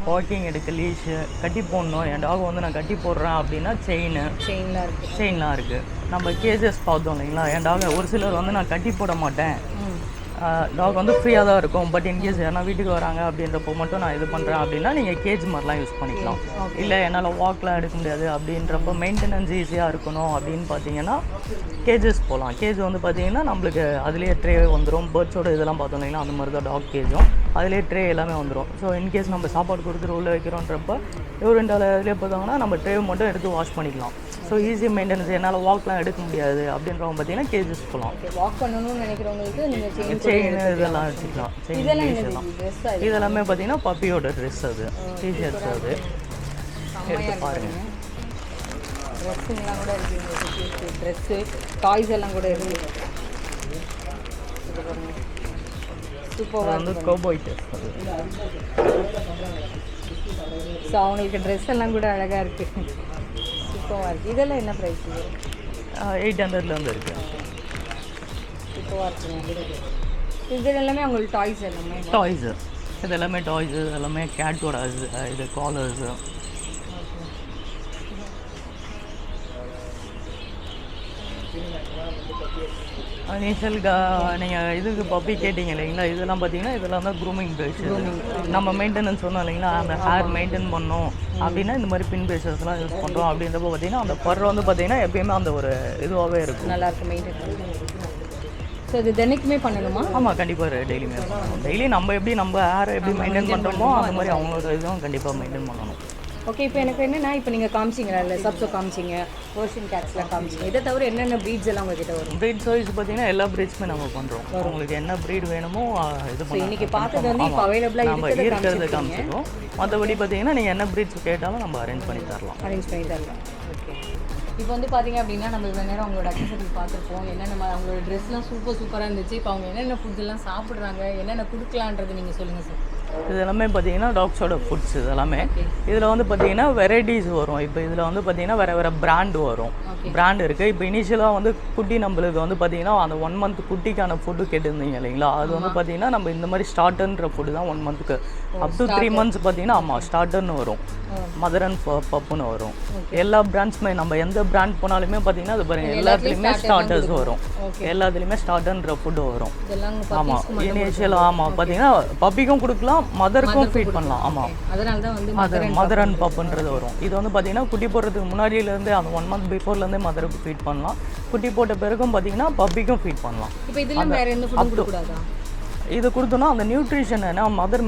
வாக்கிங் எடுக்க லீஷு, கட்டி போடணும். என் டாக் வந்து நான் கட்டி போடுறேன் அப்படின்னா செயின்லாம் இருக்குது. நம்ம கேஜஸ் பார்த்தோம் இல்லைங்களா, என் டாகை ஒரு சிலர் வந்து நான் கட்டி போட மாட்டேன், டாக் வந்து ஃப்ரீயாக தான் இருக்கும், பட் இன்கேஸ் யாரா வீட்டுக்கு வராங்க அப்படின்றப்போ மட்டும் நான் இது பண்ணுறேன் அப்படின்னா நீங்கள் கேஜ் மாதிரிலாம் யூஸ் பண்ணிக்கலாம். இல்லை என்னால் வாக்லாம் எடுக்க முடியாது அப்படின்றப்போ மெயின்டெனன்ஸ் ஈஸியாக இருக்கணும் அப்படின்னு பார்த்தீங்கன்னா கேஜஸ் போகலாம். கேஜ் வந்து பார்த்தீங்கன்னா நம்மளுக்கு அதுலேயே ட்ரே வந்துடும். பேர்ட்ஸோட இதெல்லாம் பார்த்தோம் இல்லைங்களா, அந்த மாதிரி தான் டாக் கேஜும் அதுலேயே ட்ரே எல்லாமே வந்துடும். ஸோ இன்கேஸ் நம்ம சாப்பாடு கொடுத்துட்டு உள்ளே வைக்கிறோன்றப்ப இதுலேயே பார்த்தாங்கன்னா நம்ம ட்ரே மட்டும் எடுத்து வாஷ் பண்ணிக்கலாம். So easy maintenance. என்னால் வாக்லாம் எடுக்க முடியாது அப்படின்றவங்க பார்த்தீங்கன்னா கேஜஸ் போகலாம். வாக் பண்ணணும்னு நினைக்கிறவங்களுக்கு நீங்கள் செயின் இதெல்லாம் வச்சுக்கலாம். செயின் இதெல்லாமே பார்த்தீங்கன்னா பப்பியோட ட்ரெஸ், அது டிஷர்ட்ஸ், அது எடுத்து பாருங்கள். ட்ரெஸ்ஸுங்கெல்லாம் கூட இருக்குது, ட்ரெஸ்ஸு டாய்ஸ் எல்லாம் கூட இருக்குது. சூப்பராக வந்து கோபாய் ட்ரெஸ் அது. ஸோ அவங்களுக்கு ட்ரெஸ் எல்லாம் கூட அழகாக இருக்குது, சூப்பராக இருக்குது. இதெல்லாம் என்ன ப்ரைஸ்? 800 இருக்குது. சூப்பராக இருக்குங்க. இது எல்லாமே அவங்களுக்கு டாய்ஸ் எல்லாமே டாய்ஸு இது எல்லாமே டாய்ஸு எல்லாமே கேட்டோட இது காலர்ஸு. நீங்கள் இதுக்கு பப்பி கேட்டிங்க இல்லைங்களா, இதெல்லாம் பார்த்தீங்கன்னா இதெல்லாம் தான் க்ரூமிங் பேஷஸ். நம்ம மெயின்டெனன்ஸ் சொன்னோம் இல்லைங்களா, அந்த ஹேர் மெயின்டைன் பண்ணோம் அப்படின்னா இந்த மாதிரி பின் பேஷஸ்லாம் யூஸ் பண்ணுறோம். அப்படின்றப்போ பார்த்தீங்கன்னா அந்த பர் வந்து பார்த்தீங்கன்னா எப்பயுமே அந்த ஒரு இதுவாகவே இருக்கும், நல்லாயிருக்கும் மெயின்டைன் பண்ணி. ஸோ இது தினைக்குமே பண்ணணுமா? ஆமாம், கண்டிப்பாக டெய்லியுமே பண்ணணும். டெய்லி நம்ம எப்படி நம்ம ஹேரை எப்படி மெயின்டைன் பண்ணுறோமோ அந்த மாதிரி அவங்களோட இதுவும் கண்டிப்பாக மெயின்டைன் பண்ணணும். ஓகே, இப்போ எனக்கு என்னென்னா, இப்போ நீங்கள் காமிச்சிங்களா, இல்லை சப்ஸோ காமிச்சிங்க, பர்ஷியன் கேட்ஸ்லாம் காமிச்சிங்க, இதை தவிர என்னென்ன ப்ரீட்ஸ் எல்லாம் உங்ககிட்ட வரும்? ப்ரீட்ஸ் வைஸ் பார்த்தீங்கன்னா எல்லா ப்ரீட்ஸுமே நம்ம பண்ணுறோம். உங்களுக்கு என்ன ப்ரீட் வேணுமோ இது பண்ணி இன்றைக்கி பார்த்தது வந்து இப்போ அவைலபிளாக நம்ம இருக்கிறது காமிச்சிருக்கோம். மற்றபடி பார்த்தீங்கன்னா நீங்கள் என்ன ப்ரீட்ஸ் கேட்டாலும் நம்ம அரேஞ்ச் பண்ணி தரலாம். ஓகே, இப்போ வந்து பார்த்தீங்க அப்படின்னா நம்ம இவ்வளோ நேரம் அவங்களோட அக்சசரி பார்த்துருப்போம். என்னென்ன அவங்களோட ட்ரெஸ்லாம் சூப்பராக இருந்துச்சு. இப்போ அவங்க என்னென்ன ஃபுட்டெல்லாம் சாப்பிட்றாங்க, என்னென்ன கொடுக்கலான்றது நீங்கள் சொல்லுங்கள் சார். இது எல்லாமே பார்த்தீங்கன்னா டாக்ஸோட ஃபுட்ஸ். இது எல்லாமே இதில் வந்து பார்த்தீங்கன்னா வெரைட்டிஸ் வரும். இப்போ இதில் வந்து பார்த்தீங்கன்னா வேறு பிராண்டு வரும், பிராண்ட் இருக்குது. இப்போ இனிஷியலாக வந்து குட்டி நம்மளுக்கு வந்து பார்த்தீங்கன்னா அந்த 1 month குட்டிக்கான ஃபுட்டு கேட்டிருந்தீங்க இல்லைங்களா, அது வந்து பார்த்தீங்கன்னா நம்ம இந்த மாதிரி ஸ்டார்டர்ன்ற ஃபுட்டு தான் 1 monthக்கு அப் டு 3 months பார்த்தீங்கன்னா ஆமாம் ஸ்டார்டர்னு வரும், மதர் அண்ட் பப்புன்னு வரும். எல்லா பிராண்ட்ஸுமே நம்ம எந்த பிராண்ட் போனாலுமே பார்த்தீங்கன்னா அது பாருங்கள் எல்லாத்துலேயுமே ஸ்டார்டர்ஸ் வரும், எல்லாத்துலேயுமே ஸ்டார்டர்ன்ற ஃபுட்டு வரும். ஆமாம் இனிஷியல் ஆமாம் பார்த்தீங்கன்னா பப்பிக்கும் கொடுக்கலாம், மதருக்கும் ஃபீட் பண்ணலாம். ஆமாம், அதனால தான் வந்து மதர் அண்ட் பப்புன்றது வரும். இது வந்து பார்த்தீங்கன்னா குட்டி போடுறதுக்கு முன்னாடியிலேருந்தே அந்த 1 month பிஃபோர்லேருந்தே மதருக்கு ஃபீட் பண்ணலாம். குட்டி போட்ட பிறகும் பார்த்தீங்கன்னா பப்பிக்கும் ஃபீட் பண்ணலாம். இப்போ இதெல்லாம் வேறு எந்த ஃபுட்டும் கொடுக்கக்கூடாதா? இது கொடுத்தோன்னா அந்த நியூட்ரிஷன் ஏன்னா மதர்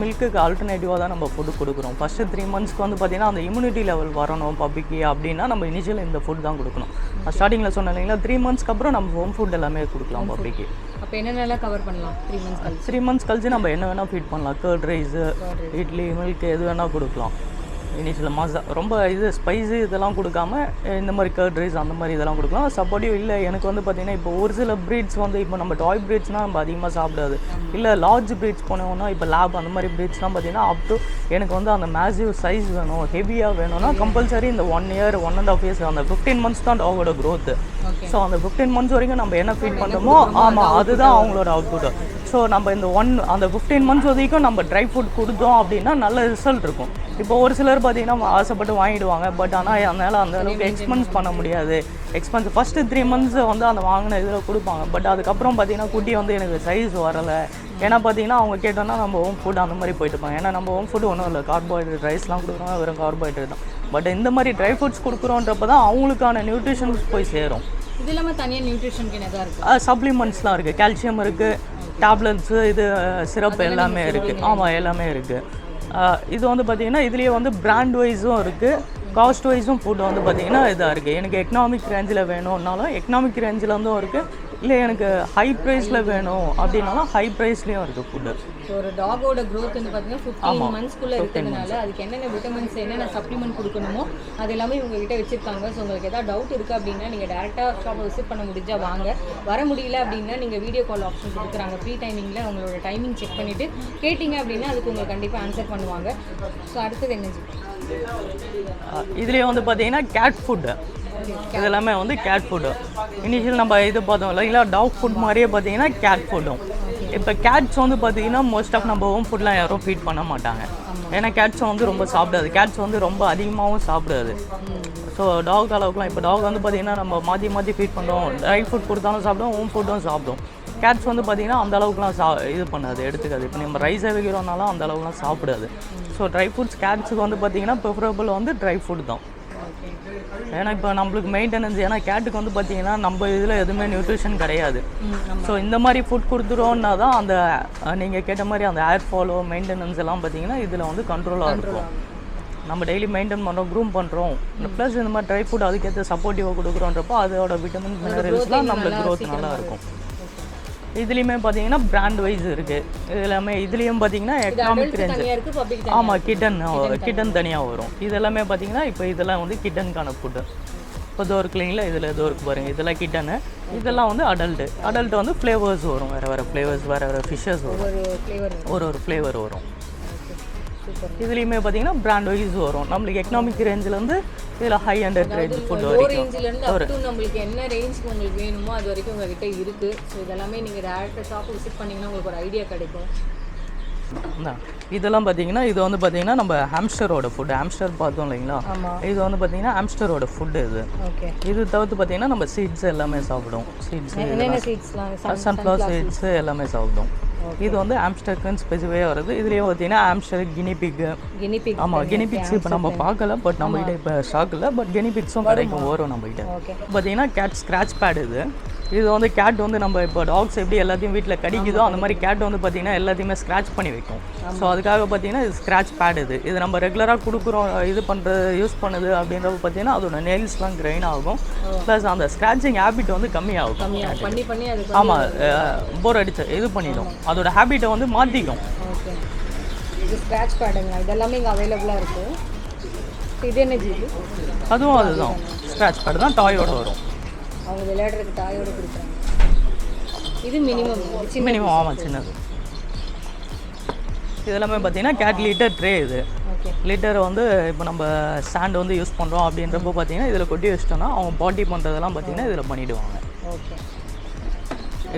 மில்க்குக்கு ஆல்டர்னேட்டிவாக தான் நம்ம ஃபுட்டு கொடுக்குறோம். ஃபஸ்ட்டு 3 monthsக்கு வந்து பார்த்தீங்கன்னா அந்த இம்யூனிட்டி லெவல் வரணும் பப்பிக்கு அப்படின்னா நம்ம இனிஷியல் இந்த ஃபுட் தான் கொடுக்கணும். ஸ்டார்டிங்கில் சொன்னேன் இல்லைங்களா, 3 monthsக்கு அப்புறம் நம்ம ஹோம் ஃபுட் எல்லாமே கொடுக்கலாம் பப்பிக்கு. அப்போ என்னென்னலாம் கவர் பண்ணலாம்? 3 months கழிச்சு நம்ம என்ன வேணால் ஃபீட் பண்ணலாம். கர்ட் ரைஸு, இட்லி, மில்க் எது வேணால் கொடுக்கலாம். இனிஷியல் ரொம்ப இது ஸ்பைஸு இதெல்லாம் கொடுக்காம இந்த மாதிரி கர்ட் ரைஸ் அந்த மாதிரி இதெல்லாம் கொடுக்கலாம். சப்போர்ட்டிவ் இல்லை எனக்கு வந்து பார்த்திங்கன்னா இப்போ ஒரு சில ப்ரீட்ஸ் வந்து இப்போ நம்ம டாய் ப்ரீட்ஸ்னால் நம்ம அதிகமாக சாப்பிடாது. இல்லை லார்ஜ் ப்ரீட்ஸ் போனோம்னா இப்போ லேப் அந்த மாதிரி ப்ரீட்ஸ்லாம் பார்த்திங்கன்னா அப் டு எனக்கு வந்து அந்த மேசிவ் சைஸ் வேணும், ஹெவியாக வேணும்னா கம்பல்சரி இந்த 1 year 1.5 years அந்த 15 months தான் டாகோட க்ரோத்து. ஸோ அந்த 15 months வரைக்கும் நம்ம என்ன ஃபீட் பண்ணுறோமோ ஆமாம் அதுதான் அவங்களோட அவுட்புட். ஸோ நம்ம இந்த அந்த 15 months வரைக்கும் நம்ம ட்ரை ஃபுட் கொடுத்தோம் அப்படின்னா நல்ல ரிசல்ட் இருக்கும். இப்போ ஒரு சிலர் பார்த்தீங்கன்னா ஆசைப்பட்டு வாங்கிடுவாங்க, பட் ஆனால் அதனால் அந்த அளவுக்கு எக்ஸ்பென்ஸ் பண்ண முடியாது. ஃபஸ்ட்டு 3 months வந்து அந்த வாங்கின இதில் கொடுப்பாங்க, பட் அதுக்கப்புறம் பார்த்தீங்கன்னா குட்டி வந்து எனக்கு சைஸ் வரலை. ஏன்னா பார்த்தீங்கன்னா அவங்க கேட்டோன்னா நம்ம ஹோம் ஃபுட் அந்த மாதிரி போயிட்டு இருப்பாங்க. ஏன்னா நம்ம ஹோம் ஃபுட் ஒன்றும் இல்லை, கார்போஹைட்ரேட் ரைஸ்லாம் கொடுக்குறோம், வெறும் கார்போஹைட்ரேட் தான். பட் இந்த மாதிரி ட்ரை ஃப்ரூட்ஸ் கொடுக்குறோன்றப்ப தான் அவங்களுக்கான நியூட்ரிஷன்ஸ் போய் சேரும். இது இல்லாமல் தனியாக நியூட்ரிஷனுக்கு என்ன இருக்குது? சப்ளிமெண்ட்ஸ்லாம் இருக்குது, கால்சியம் இருக்குது, டேப்லெட்ஸு இது சிரப் எல்லாமே இருக்குது. ஆமாம் எல்லாமே இருக்குது. இது வந்து பார்த்திங்கன்னா இதுலேயே வந்து பிராண்ட் வைஸும் இருக்குது, காஸ்ட் வைஸும் ஃபுட் வந்து பார்த்திங்கன்னா இதாக இருக்குது. எனக்கு எக்கனாமிக் ரேஞ்சில் வேணும்னாலும் எக்கனாமிக் ரேஞ்சில் வந்தும் இருக்குது, இல்லை எனக்கு ஹை ப்ரைஸில் வேணும் அப்படின்னாலும் ஹை ப்ரைஸ்லேயும் இருக்குது ஃபுட்டு. ஒரு டாகோட க்ரோத் வந்து பார்த்தீங்கன்னா 15 மந்த்ஸ்க்குள்ளே இருக்கிறதுனால அதுக்கு என்னென்ன விட்டமின்ஸ் என்னென்ன சப்ளிமெண்ட் கொடுக்கணுமோ அது எல்லாமே உங்ககிட்ட வச்சுருக்காங்க. ஸோ உங்களுக்கு எதாவது டவுட் இருக்குது அப்படின்னா நீங்கள் டேரெக்டாக ஷாப்பை விசிட் பண்ண முடிஞ்சால் வாங்க, வர முடியல அப்படின்னா நீங்கள் வீடியோ கால் ஆப்ஷன் கொடுக்குறாங்க. ஃப்ரீ டைமிங்கில் உங்களோட டைமிங் செக் பண்ணிவிட்டு கேட்டிங்க அப்படின்னா அதுக்கு உங்களுக்கு கண்டிப்பாக ஆன்சர் பண்ணுவாங்க. ஸோ அடுத்தது என்ன இதுலேயே வந்து பார்த்தீங்கன்னா கேட் ஃபுட்டு, இது எல்லாமே வந்து கேட் ஃபுட்டு. இனிஷியல் நம்ம இது பார்த்தோம் இல்லைங்களா, டாக் ஃபுட் மாதிரியே பார்த்தீங்கன்னா கேட் ஃபுட்டும். இப்போ கேட்ஸ் வந்து பார்த்தீங்கன்னா மோஸ்ட் ஆஃப் நம்ம ஹோம் ஃபுட்லாம் யாரும் ஃபீட் பண்ண மாட்டாங்க, ஏன்னா கேட்ஸ் வந்து ரொம்ப சாப்பிடாது, கேட்ஸ் வந்து ரொம்ப அதிகமாகவும் சாப்பிடாது. ஸோ டாக் அளவுக்குலாம் இப்போ டாக் வந்து பார்த்திங்கன்னா நம்ம மாற்றி மாற்றி ஃபீட் பண்ணுறோம், ட்ரை ஃபுட் கொடுத்தாலும் சாப்பிடும், ஹோம் ஃபுட்டும் சாப்பிடும். கேட்ஸ் வந்து பார்த்திங்கன்னா அந்த அளவுக்குலாம் இது பண்ணாது, எடுத்துக்காது. இப்போ நம்ம ரைஸை வைக்கிறோம்னாலும் அந்த அளவுக்குலாம் சாப்பிடாது. ஸோ ட்ரை ஃபுட்ஸ் கேட்ஸுக்கு வந்து பார்த்திங்கன்னா ப்ரிஃபரபிள் வந்து ட்ரை ஃபுட் தான். ஏன்னா இப்போ நம்மளுக்கு மெயின்டெனன்ஸ், ஏன்னா கேட்டுக்கு வந்து பார்த்தீங்கன்னா நம்ம இதில் எதுவுமே நியூட்ரிஷன் கிடையாது. ஸோ இந்த மாதிரி ஃபுட் கொடுத்துருவோன்னா தான் அந்த நீங்கள் கேட்ட மாதிரி அந்த ஏர் ஃபாலோ மெயின்டெனன்ஸ் எல்லாம் பார்த்தீங்கன்னா இதில் வந்து கண்ட்ரோலாக இருக்கும். நம்ம டெய்லி மெயின்டைன் பண்ணுறோம், க்ரூம் பண்ணுறோம், ப்ளஸ் இந்த மாதிரி ட்ரை ஃபுட் அதுக்கேற்ற சப்போர்ட்டிவாக கொடுக்குறோன்றப்போ அதோட விட்டமின் மினரல்ஸ்லாம் நம்மளுக்கு க்ரோத் நல்லா இருக்கும். இதுலேயுமே பார்த்தீங்கன்னா பிராண்ட் வைஸ் இருக்குது. இது எல்லாமே இதுலேயும் பார்த்தீங்கன்னா எக்கனாமிக் ரேஞ்சு. ஆமாம், கிட்டன் தனியாக வரும். இது எல்லாமே பார்த்தீங்கன்னா இப்போ இதெல்லாம் வந்து கிட்டனுக்கான ஃபுட்டு. இப்போ இதோ இருக்குல்லைங்களா, இதில் ஏதோ இருக்குது பாருங்கள், இதெல்லாம் கிட்டனு. இதெல்லாம் வந்து அடல்ட்டு வந்து ஃப்ளேவர்ஸ் வரும், வேறு ஃப்ளேவர்ஸ், வேறு ஃபிஷ்ஷஸ் வரும், ஒரு ஃப்ளேவர் வரும். இதுலேயுமே பார்த்தீங்கன்னா பிராண்ட் வைஸ் வரும். நம்மளுக்கு எக்கனாமிக் ரேஞ்சிலேருந்து இதில் ஹை ஹண்ட்ரட் ரேஞ்ச் ஃபுட் வரைக்கும் நம்மளுக்கு என்ன ரேஞ்சுக்கு உங்களுக்கு வேணுமோ அது வரைக்கும் உங்கள்கிட்ட இருக்குது. ஸோ இதெல்லாமே நீங்கள் டேரெக்டாக ஷாப் விசிட் பண்ணிங்கன்னா உங்களுக்கு ஒரு ஐடியா கிடைக்கும். இதெல்லாம் பார்த்தீங்கன்னா இது வந்து பார்த்தீங்கன்னா நம்ம ஹாம்ஸ்டரோட ஃபுட்டு. ஹாம்ஸ்டர் பார்த்தோம் இல்லைங்களா, இது வந்து பார்த்தீங்கன்னா ஹாம்ஸ்டரோட ஃபுட்டு. இது தவிர்த்து பார்த்தீங்கன்னா நம்ம சீட்ஸ் எல்லாமே சாப்பிடும். சன்ஃப்ளவர் சீட்ஸ் எல்லாமே சாப்பிடும். இது வந்து ஹாம்ஸ்டருக்குன்னு ஸ்பெசிஃபையாக வருது. இதுலேயே பார்த்தீங்கன்னா ஹாம்ஸ்டர், கினிபிக். ஆமாம், கினிபிக்ஸ் இப்போ நம்ம பார்க்கல, பட் நம்மகிட்ட இப்போ ஸ்டாக் இல்லை, பட் கினிபிக்ஸும் கிடைக்கும் வரும் நம்மகிட்ட. பார்த்தீங்கன்னா கேட் ஸ்க்ராட்ச் பேட். இது வந்து கேட் வந்து நம்ம இப்போ டாக்ஸ் எப்படி எல்லாத்தையும் வீட்டில் கடிக்குதோ அந்த மாதிரி கேட் வந்து பார்த்திங்கன்னா எல்லாத்தையுமே ஸ்க்ராட்ச் பண்ணி வைக்கும். ஸோ அதுக்காக பார்த்தீங்கன்னா இது ஸ்க்ராட்ச் பேட். இது நம்ம ரெகுலராக கொடுக்குறோம், இது பண்ணுறது யூஸ் பண்ணுது அப்படின்றப்ப பார்த்தீங்கன்னா அதோட நெயில்ஸ்லாம் கிரைன் ஆகும், ப்ளஸ் அந்த ஸ்க்ராட்சிங் ஹேபிட் வந்து கம்மியாகும். ஆமாம், போர் அடிச்சு இது பண்ணிடும், அதோட ஹேபிட்டை வந்து மாற்றிக்கும். இது ஸ்க்ராட்ச் பேடுங்க, இதெல்லாமே இங்கே அவைலபிளாக இருக்குது. இது என்ன ஜிபி? அதுவும் அதுதான் ஸ்க்ராட்ச் பேடு தான், டாயோட வரும். அவங்க விளையாடுறதுக்கு டாயோட கொடுக்குறாங்க. இது மினிமம். ஆமாம், சின்னது. இதெல்லாமே பார்த்தீங்கன்னா கேட் லிட்டர் ட்ரே. இது லிட்டர் வந்து இப்போ நம்ம ஸ்டாண்ட் வந்து யூஸ் பண்ணுறோம் அப்படின்றப்போ பார்த்தீங்கன்னா இதில் கொட்டி வச்சிட்டோம்னா அவங்க பாட்டி பண்ணுறதெல்லாம் பார்த்தீங்கன்னா இதில் பண்ணிவிடுவாங்க.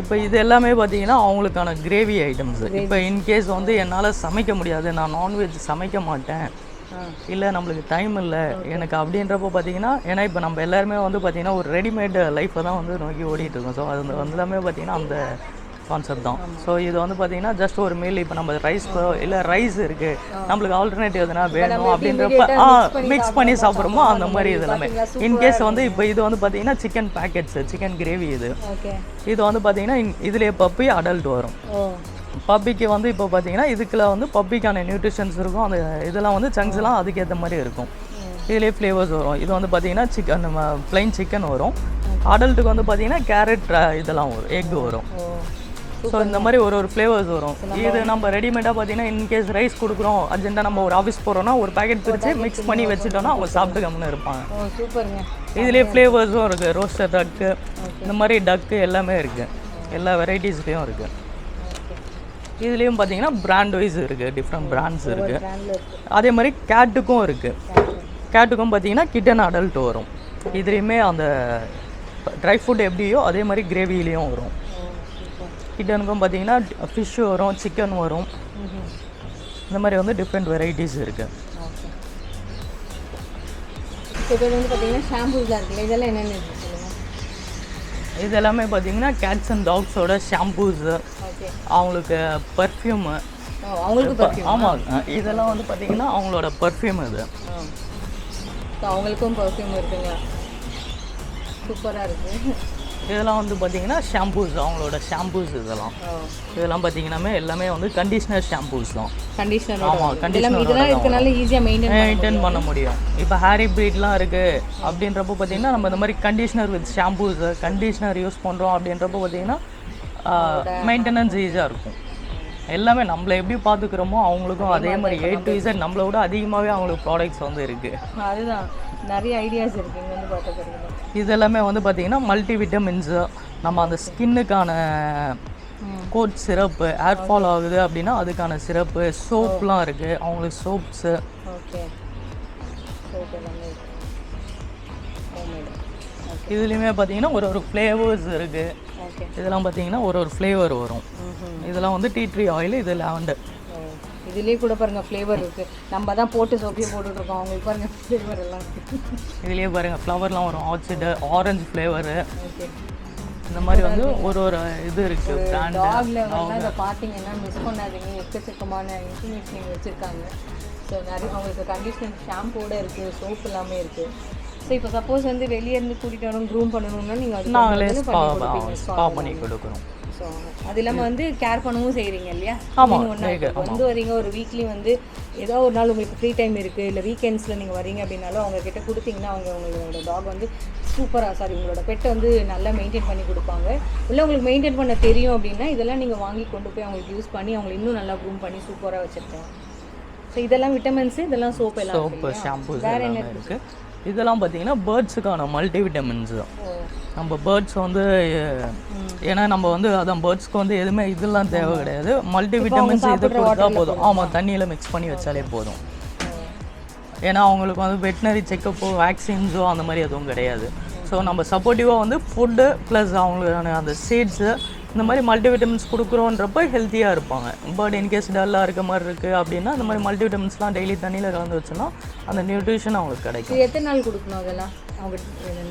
இப்போ இது எல்லாமே பார்த்தீங்கன்னா அவங்களுக்கான கிரேவி ஐட்டம்ஸ். இப்போ இன்கேஸ் வந்து என்னால் சமைக்க முடியாது, நான் நான்வெஜ் சமைக்க மாட்டேன், இல்லை நம்மளுக்கு டைம் இல்லை எனக்கு அப்படின்றப்போ பார்த்தீங்கன்னா, ஏன்னா இப்போ நம்ம எல்லாருமே வந்து பார்த்திங்கன்னா ஒரு ரெடிமேட் லைஃப்பை தான் வந்து நோக்கி ஓடிட்டு இருக்கோம். ஸோ அது எல்லாமே பார்த்திங்கன்னா அந்த கான்செப்ட் தான். ஸோ இது வந்து பார்த்திங்கன்னா ஜஸ்ட் ஒரு மீல், இப்போ நம்ம இல்லை ரைஸ் இருக்குது, நம்மளுக்கு ஆல்டர்னேட்டிவ் எதுனா வேணும் அப்படின்றப்ப மிக்ஸ் பண்ணி சாப்பிட்றோமோ அந்த மாதிரி இது எல்லாமே. இன்கேஸ் வந்து இப்போ இது வந்து பார்த்திங்கன்னா சிக்கன் பேக்கெட்ஸ், சிக்கன் கிரேவி. இது வந்து பார்த்திங்கன்னா இதுலேயே பப்பி அடல்ட் வரும். பப்பிக்கு வந்து இப்போ பார்த்தீங்கன்னா இதுக்குள்ள வந்து பப்பிக்கான நியூட்ரிஷன்ஸ் இருக்கும், அந்த இதெல்லாம் வந்து சங்க்ஸ்லாம் அதுக்கேற்ற மாதிரி இருக்கும். இதுலேயே ஃப்ளேவர்ஸ் வரும். இது வந்து பார்த்தீங்கன்னா சிக்கன், நம்ம ப்ளைன் சிக்கன் வரும். அடல்ட்டுக்கு வந்து பார்த்தீங்கன்னா கேரட் இதெல்லாம் வரும், எக் வரும். ஸோ இந்த மாதிரி ஒரு ஃப்ளேவர்ஸ் வரும். இது நம்ம ரெடிமேடாக பார்த்தீங்கன்னா இன்கேஸ் ரைஸ் கொடுக்குறோம் அர்ஜென்ட்டாக நம்ம ஒரு ஆஃபீஸ் போகிறோன்னா ஒரு பேக்கெட் பிரித்து மிக்ஸ் பண்ணி வச்சுட்டோன்னா அவங்க சாப்பிட்டு கம்முன்னு இருப்பாங்க. இதுலேயே ஃப்ளேவர்ஸும் இருக்குது, ரோஸ்டர் டக்கு, இந்த மாதிரி டக்கு எல்லாமே இருக்குது, எல்லா வெரைட்டிஸ்லேயும் இருக்குது. இதுலேயும் பார்த்தீங்கன்னா பிராண்ட் வைஸ் இருக்குது, டிஃப்ரெண்ட் பிராண்ட்ஸ் இருக்குது. அதே மாதிரி கேட்டுக்கும் இருக்குது. கேட்டுக்கும் பார்த்தீங்கன்னா கிட்டன் அடல்ட் வரும். இதுலேயுமே அந்த ட்ரை ஃபுட் எப்படியோ அதே மாதிரி கிரேவிலையும் வரும். கிட்டனுக்கும் பார்த்தீங்கன்னா ஃபிஷ் வரும், சிக்கன் வரும், இந்த மாதிரி வந்து டிஃப்ரெண்ட் வெரைட்டிஸ் இருக்குது. இது எல்லாமே பார்த்தீங்கன்னா கேட்ஸ் அண்ட் டாக்ஸோட ஷாம்பூஸு, அவங்களுக்கு பர்ஃப்யூமு. ஆமாம், இதெல்லாம் வந்து பார்த்தீங்கன்னா அவங்களோட பர்ஃப்யூம். இது அவங்களுக்கும் பர்ஃப்யூம் இருக்குங்க, சூப்பராக இருக்குது. இதெல்லாம் வந்து பார்த்தீங்கன்னா ஷாம்பூஸ், அவங்களோட ஷாம்பூஸ் இதெல்லாம் பார்த்தீங்கன்னா எல்லாமே வந்து கண்டிஷனர் ஷாம்பூஸ் தான். கண்டிஷனர். ஆமாம், கண்டிஷனர் இருக்கனால ஈஸியாக மெயின்டைன் பண்ண முடியும். இப்போ ஹேரி ப்ரீட்லாம் இருக்குது அப்படின்றப்போ பார்த்தீங்கன்னா நம்ம இந்த மாதிரி conditioner with shampoos, conditioner use பண்ணுறோம் அப்படின்றப்போ பார்த்தீங்கன்னா மெயின்டெனன்ஸ் ஈஸியாக இருக்கும். எல்லாமே நம்மளை எப்படி பார்த்துக்கிறோமோ அவங்களுக்கும் அதே மாதிரி A to Z நம்மளை விட அதிகமாகவே அவங்களுக்கு ப்ராடக்ட்ஸ் வந்து இருக்குது. அதுதான் நிறைய ஐடியாஸ் இருக்குது இங்கே வந்து பார்த்துக்கிறீங்க. இது எல்லாமே வந்து பார்த்திங்கன்னா மல்டி விட்டமின்ஸு, நம்ம அந்த ஸ்கின்னுக்கான கோட் சிரப்பு, ஹேர் ஃபால் ஆகுது அப்படின்னா அதுக்கான சிரப்பு, சோப்லாம் இருக்குது அவங்களுக்கு சோப்ஸு. ஓகே, இதுலேயுமே பார்த்தீங்கன்னா ஒரு ஃப்ளேவர்ஸ் இருக்குது. இதெல்லாம் பார்த்தீங்கன்னா ஒரு ஃப்ளேவர் வரும். இதெல்லாம் வந்து டீ ட்ரீ ஆயில், இது லாவெண்டர். இதுலேயே கூட பாருங்கள் ஃப்ளேவர் இருக்குது. நம்ம தான் போட்டு சோப்பியே போட்டுட்ருக்கோம். அவங்களுக்கு பாருங்கள் ஃப்ளேவர் எல்லாம் இதுலேயே பாருங்கள் ஃப்ளவர்லாம் வரும். ஆர்ச்சிடு, ஆரஞ்சு ஃப்ளேவரு, இந்த மாதிரி வந்து ஒரு இது இருக்குது. டாகில் வந்து அதை பார்த்தீங்கன்னா மிஸ் பண்ணாதீங்க. எக்கச்சக்கமான இன்ஃபர்மேஷன் வச்சுருக்காங்க. ஸோ நிறைய அவங்களுக்கு கண்டிஷனர் ஷாம்பூட இருக்குது, சோப் எல்லாமே இருக்குது. ஸோ இப்போ சப்போஸ் வந்து வெளியே இருந்து கூட்டிகிட்டு வரணும், க்ரூம் பண்ணணும்னா நீங்கள் நாங்களே ஸ்பா பண்ணி கொடுக்குறோம். ஸோ அது இல்லாமல் வந்து கேர் பண்ணவும் செய்கிறீங்க இல்லையா? ஆமாம், வந்து வரீங்க ஒரு வீக்லி வந்து ஏதோ ஒரு நாள் உங்களுக்கு ஃப்ரீ டைம் இருக்குது, இல்லை வீக்கெண்ட்ஸில் நீங்கள் வரீங்க அப்படின்னாலும் அவங்கக்கிட்ட கொடுத்தீங்கன்னா உங்களோட டாக் வந்து சூப்பராக உங்களோட பெட்டை வந்து நல்லா மெயின்டைன் பண்ணி கொடுப்பாங்க. இல்லை உங்களுக்கு மெயின்டைன் பண்ண தெரியும் அப்படின்னா இதெல்லாம் நீங்கள் வாங்கி கொண்டு போய் அவங்களுக்கு யூஸ் பண்ணி அவங்களை இன்னும் நல்லா க்ரூம் பண்ணி சூப்பராக வச்சுருக்கோம். ஸோ இதெல்லாம் விட்டமின்ஸு, இதெல்லாம் சோப் எல்லாம், சோப்பு, ஷாம்பூஸ் வேறு என்ன இருக்குது. இதெல்லாம் பார்த்தீங்கன்னா பேர்ட்ஸுக்கான மல்டி விட்டமின்ஸ் தான். நம்ம பேர்ட்ஸ் வந்து ஏன்னா நம்ம வந்து அதான் பேர்ட்ஸ்க்கு வந்து எதுவுமே இதெல்லாம் தேவை கிடையாது. மல்டி விட்டமின்ஸ் இது கொடுத்தா போதும். ஆமாம், தண்ணியில் மிக்ஸ் பண்ணி வச்சாலே போதும். ஏன்னா அவங்களுக்கு வந்து வெட்டினரி செக்கப்போ வேக்சின்ஸோ அந்த மாதிரி எதுவும் கிடையாது. ஸோ நம்ம சப்போர்ட்டிவாக வந்து ஃபுட்டு ப்ளஸ் அவங்களுக்கான அந்த சீட்ஸு இந்த மாதிரி மல்டி விட்டமின்ஸ் கொடுக்குறோன்றப்ப ஹெல்த்தியாக இருப்பாங்க. பேர்ட் இன்கேஸ் டல்லாக இருக்க மாதிரி இருக்குது அப்படின்னா அந்த மாதிரி மல்டி விட்டமின்ஸ்லாம் டெய்லி தண்ணியில் கலந்து வச்சோன்னா அந்த நியூட்ரிஷன் அவங்களுக்கு கிடைக்கும். எத்தனை நாள் கொடுக்கணும் அதெல்லாம்? அவங்க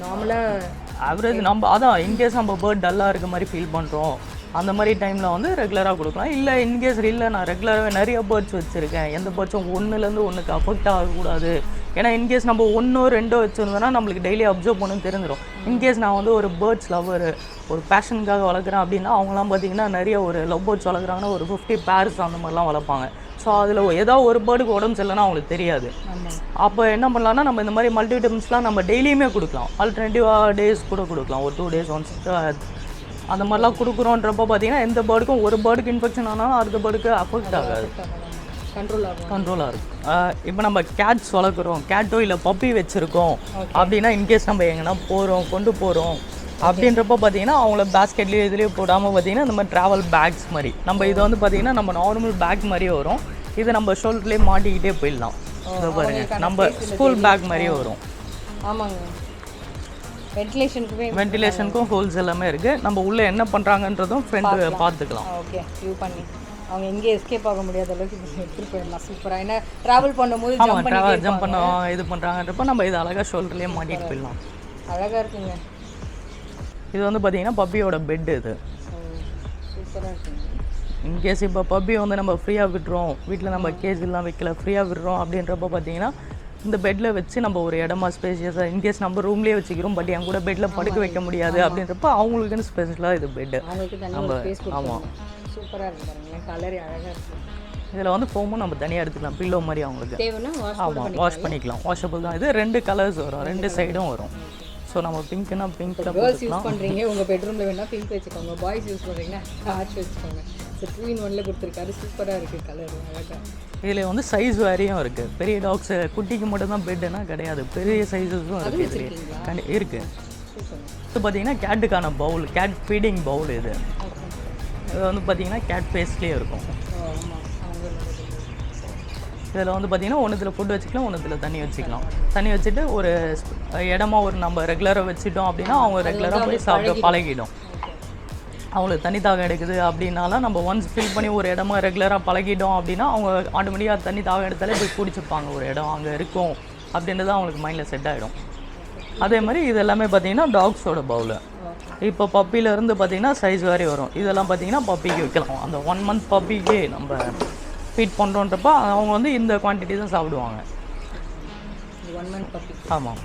நார்மலாக ஆவரேஜ் நம்ம அதான் இன்கேஸ் நம்ம பேர்ட் டல்லாக இருக்க மாதிரி ஃபீல் பண்ணுறோம் அந்த மாதிரி டைமில் வந்து ரெகுலராக கொடுக்கலாம். இல்லை இன்கேஸ் இல்லை நான் ரெகுலராகவே நிறைய பேர்ட்ஸ் வச்சுருக்கேன், எந்த பேர்ட்ஸும் ஒன்றுலேருந்து ஒன்றுக்கு அஃபெக்ட் ஆகக்கூடாது. ஏன்னா இன்கேஸ் நம்ம 1-2 வச்சுருந்தோன்னா நம்மளுக்கு டெய்லி அப்சர்வ் பண்ணு தெரிஞ்சிடும். இன்கேஸ் நான் வந்து ஒரு பேர்ட்ஸ் லவர், ஒரு பேஷனுக்காக வளர்க்குறேன் அப்படின்னா அவங்களாம் பார்த்திங்கன்னா நிறைய ஒரு லவ் பேர்ட்ஸ் வளர்க்குறாங்கன்னா ஒரு 50 பேர்ஸ் அந்த மாதிரிலாம் வளர்ப்பாங்க. ஸோ அதில் ஏதாவது ஒரு பேர்டுக்கு உடம்பு சரியில்லைன்னா அவங்களுக்கு தெரியாது. அப்போ என்ன பண்ணலான்னா நம்ம இந்த மாதிரி மல்டி விட்டமின்ஸ்லாம் நம்ம டெய்லியுமே கொடுக்கலாம். ஆல்டர்னேட்டிவாக டேஸ் கூட கொடுக்கலாம். ஒரு 2 days ஒன்ஸ் அந்த மாதிரிலாம் கொடுக்குறோன்றப்போ பார்த்தீங்கன்னா எந்த பேர்டுக்கும் ஒரு பேர்டுக்கு இன்ஃபெக்ஷன் ஆனாலும் அடுத்த பேர்டுக்கு அஃபெக்ட் ஆகாது, கண்ட்ரோலாக இருக்கும். இப்போ நம்ம கேட்ஸ் வளர்க்குறோம், கேட்டோ இல்லை பப்பி வச்சுருக்கோம் அப்படின்னா இன்கேஸ் நம்ம எங்கன்னா கொண்டு போகிறோம் அப்படின்றப்போ பார்த்தீங்கன்னா அவங்கள பேஸ்கெட்லேயோ இதுலேயோ போடாமல் பார்த்தீங்கன்னா இந்த மாதிரி ட்ராவல் பேக்ஸ் மாதிரி நம்ம இதை வந்து பார்த்தீங்கன்னா நம்ம நார்மல் பேக் மாதிரியே வரும். இதை நம்ம ஷோல்டர்லேயே மாட்டிக்கிட்டே போயிடலாம். இதை பாருங்கள், நம்ம ஸ்கூல் பேக் மாதிரியே வரும். ஆமாங்க, வென்டிலேஷனுக்கும் ஹோல்ஸ் எல்லாமே இருக்குது. நம்ம உள்ளே என்ன பண்ணுறாங்கன்றதும் ஃப்ரெண்டு பார்த்துக்கலாம். ஓகே, வியூ பண்ணி அவங்க எங்கே எஸ்கேப் ஆக முடியாத அளவுக்கு எடுத்துகிட்டு போயிடலாம். சூப்பராக. ஏன்னா ட்ராவல் பண்ணும்போது ஜம்ப் பண்ண இது பண்ணுறாங்கன்றப்போ நம்ம இதை அழகாக ஷோல்டர்லேயே மாட்டிட்டு போயிடலாம். அழகாக இருக்குங்க. இது வந்து பார்த்தீங்கன்னா பப்பியோட பெட்டு. இது சூப்பராக இருக்குங்க. இன்கேஸ் இப்போ பப்பி வந்து நம்ம ஃப்ரீயாக விட்டுறோம், வீட்டில் நம்ம கேஜெல்லாம் வைக்கல, ஃப்ரீயாக விடுறோம் அப்படின்றப்ப பார்த்தீங்கன்னா இந்த பெட்டில் வச்சு நம்ம ஒரு இடமா ஸ்பேஷியஸாக இன்கேஸ் நம்ம ரூம்லேயே வச்சுக்கிறோம், பட் என் கூட பெட்டில் படுக்க வைக்க முடியாது அப்படின்றப்ப அவங்களுக்குன்னு ஸ்பெஷலாக இது பெட்டு நம்ம. ஆமாம், சூப்பராக இருக்குது. கலர் அழகாக இருக்குது. இதில் வந்து ஃபோமும் நம்ம தனியாக எடுத்துக்கலாம், பில்லோ மாதிரி அவங்களுக்கு. ஆமாம், வாஷ் பண்ணிக்கலாம். வாஷபிள் தான். இது 2 கலர்ஸ் வரும், 2 சைடும் வரும். ஸோ நம்ம பிங்க்னா பிங்க்கில் கேர்ள்ஸ் யூஸ் பண்ணுறீங்க, உங்கள் பெட்ரூமில் வேணால் பிங்க் வச்சுக்கோங்க. பாய்ஸ் யூஸ் பண்ணுறீங்கன்னா ஆர்ச் வச்சுக்கோங்க. ஸோ 2-in-1 கொடுத்துருக்காரு. சூப்பராக இருக்குது கலர், அழகாக. இதில் வந்து சைஸ் வேறையும் இருக்குது. பெரிய டாக்ஸ் குட்டிக்கு மட்டும் தான் பெட்டுனா கிடையாது, பெரிய சைஸஸும் இருக்குது. இருக்குது. இது பார்த்தீங்கன்னா கேட்டுக்கான பவுல், கேட் ஃபீடிங் பவுல். இது வந்து பார்த்தீங்கன்னா கேட் ஃபேஸ்லேயே இருக்கும். இதில் வந்து பார்த்தீங்கன்னா ஒன்றுத்தில் ஃபுட் வச்சுக்கலாம், ஒன்றுத்தில் தண்ணி வச்சுக்கலாம். தண்ணி வச்சுட்டு ஒரு இடமா ஒரு நம்ம ரெகுலராக வச்சுட்டோம் அப்படின்னா அவங்க ரெகுலராக போய் சாப்பிட்டு பழகிடும். அவங்களுக்கு தண்ணி தாகம் எடுக்குது அப்படின்னாலும் நம்ம ஒன்ஸ் ஃபில் பண்ணி ஒரு இடமா ரெகுலராக பழகிட்டோம் அப்படின்னா அவங்க ஆட்டோமேட்டிக்காக தண்ணி தாகம் எடுத்தாலே போய் குடிச்சுப்பாங்க. ஒரு இடம் அங்கே இருக்கும் அப்படின்றது அவங்களுக்கு மைண்டில் செட் ஆகிடும். அதே மாதிரி இது எல்லாமே பார்த்தீங்கன்னா டாக்ஸோட பவுலு. இப்போ பப்பியிலேருந்து பார்த்தீங்கன்னா சைஸ் வேறே வரும். இதெல்லாம் பார்த்தீங்கன்னா பப்பிக்கு வைக்கலாம். அந்த 1 month பப்பிக்கு நம்ம ஃபீட் பண்ணுறோன்றப்ப அவங்க வந்து இந்த குவான்டிட்டி தான் சாப்பிடுவாங்க. 1 month பப்பி. ஆமாம்.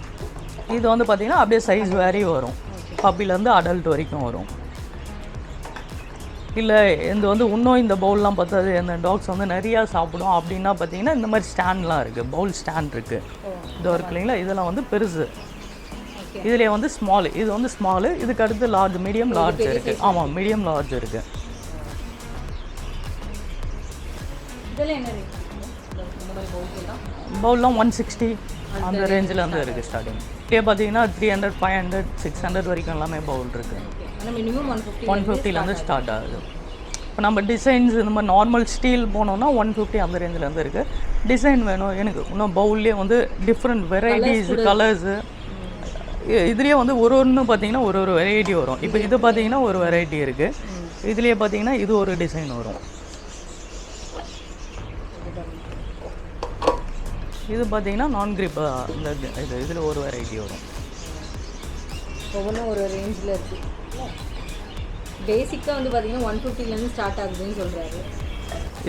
இது வந்து பார்த்தீங்கன்னா அப்படியே சைஸ் வேறே வரும். பப்பிலேருந்து அடல்ட் வரைக்கும் வரும். இல்லை இந்த வந்து இன்னும் இந்த பவுல்லாம் பார்த்தாது இந்த டாக்ஸ் வந்து நிறையா சாப்பிடும் அப்படின்னா பார்த்தீங்கன்னா இந்த மாதிரி ஸ்டாண்ட்லாம் இருக்குது, பவுல் ஸ்டாண்ட் இருக்குது. இது இருக்கு இல்லைங்களா, இதெல்லாம் வந்து பெருசு. இதுலேயே வந்து ஸ்மால், இது வந்து ஸ்மாலு, இதுக்கு அடுத்து லார்ஜ், மீடியம், லார்ஜ் இருக்குது. ஆமாம், மீடியம் லார்ஜ் இருக்குது. பவுல்லாம் 160 அந்த ரேஞ்சில் வந்து இருக்குது ஸ்டார்டிங். இதே பார்த்தீங்கன்னா 300, 500, 600 வரைக்கும் எல்லாமே பவுல் இருக்குது. 150லேருந்து ஸ்டார்ட் ஆகுது. இப்போ நம்ம டிசைன்ஸ் இந்த மாதிரி நார்மல் ஸ்டீல் போனோம்னா 150 அந்த ரேஞ்சிலேருந்து இருக்குது. டிசைன் வேணும் எனக்கு இன்னும் பவுல்லே வந்து டிஃப்ரெண்ட் வெரைட்டிஸ் கலர்ஸு. இதுலேயே வந்து ஒன்று பார்த்தீங்கன்னா ஒரு வெரைட்டி வரும். இப்போ இது பார்த்தீங்கன்னா ஒரு வெரைட்டி இருக்குது. இதுலேயே பார்த்தீங்கன்னா இது ஒரு டிசைன் வரும். இது பார்த்தீங்கன்னா நான் கிரிப் இந்த இதில் ஒரு வெரைட்டி வரும். ஒவ்வொன்றும் ஒரு ரேஞ்சில் இருக்குது. பேசிக்காக வந்து பார்த்தீங்கன்னா 150லேருந்து ஸ்டார்ட் ஆகுதுன்னு சொல்கிறாரு.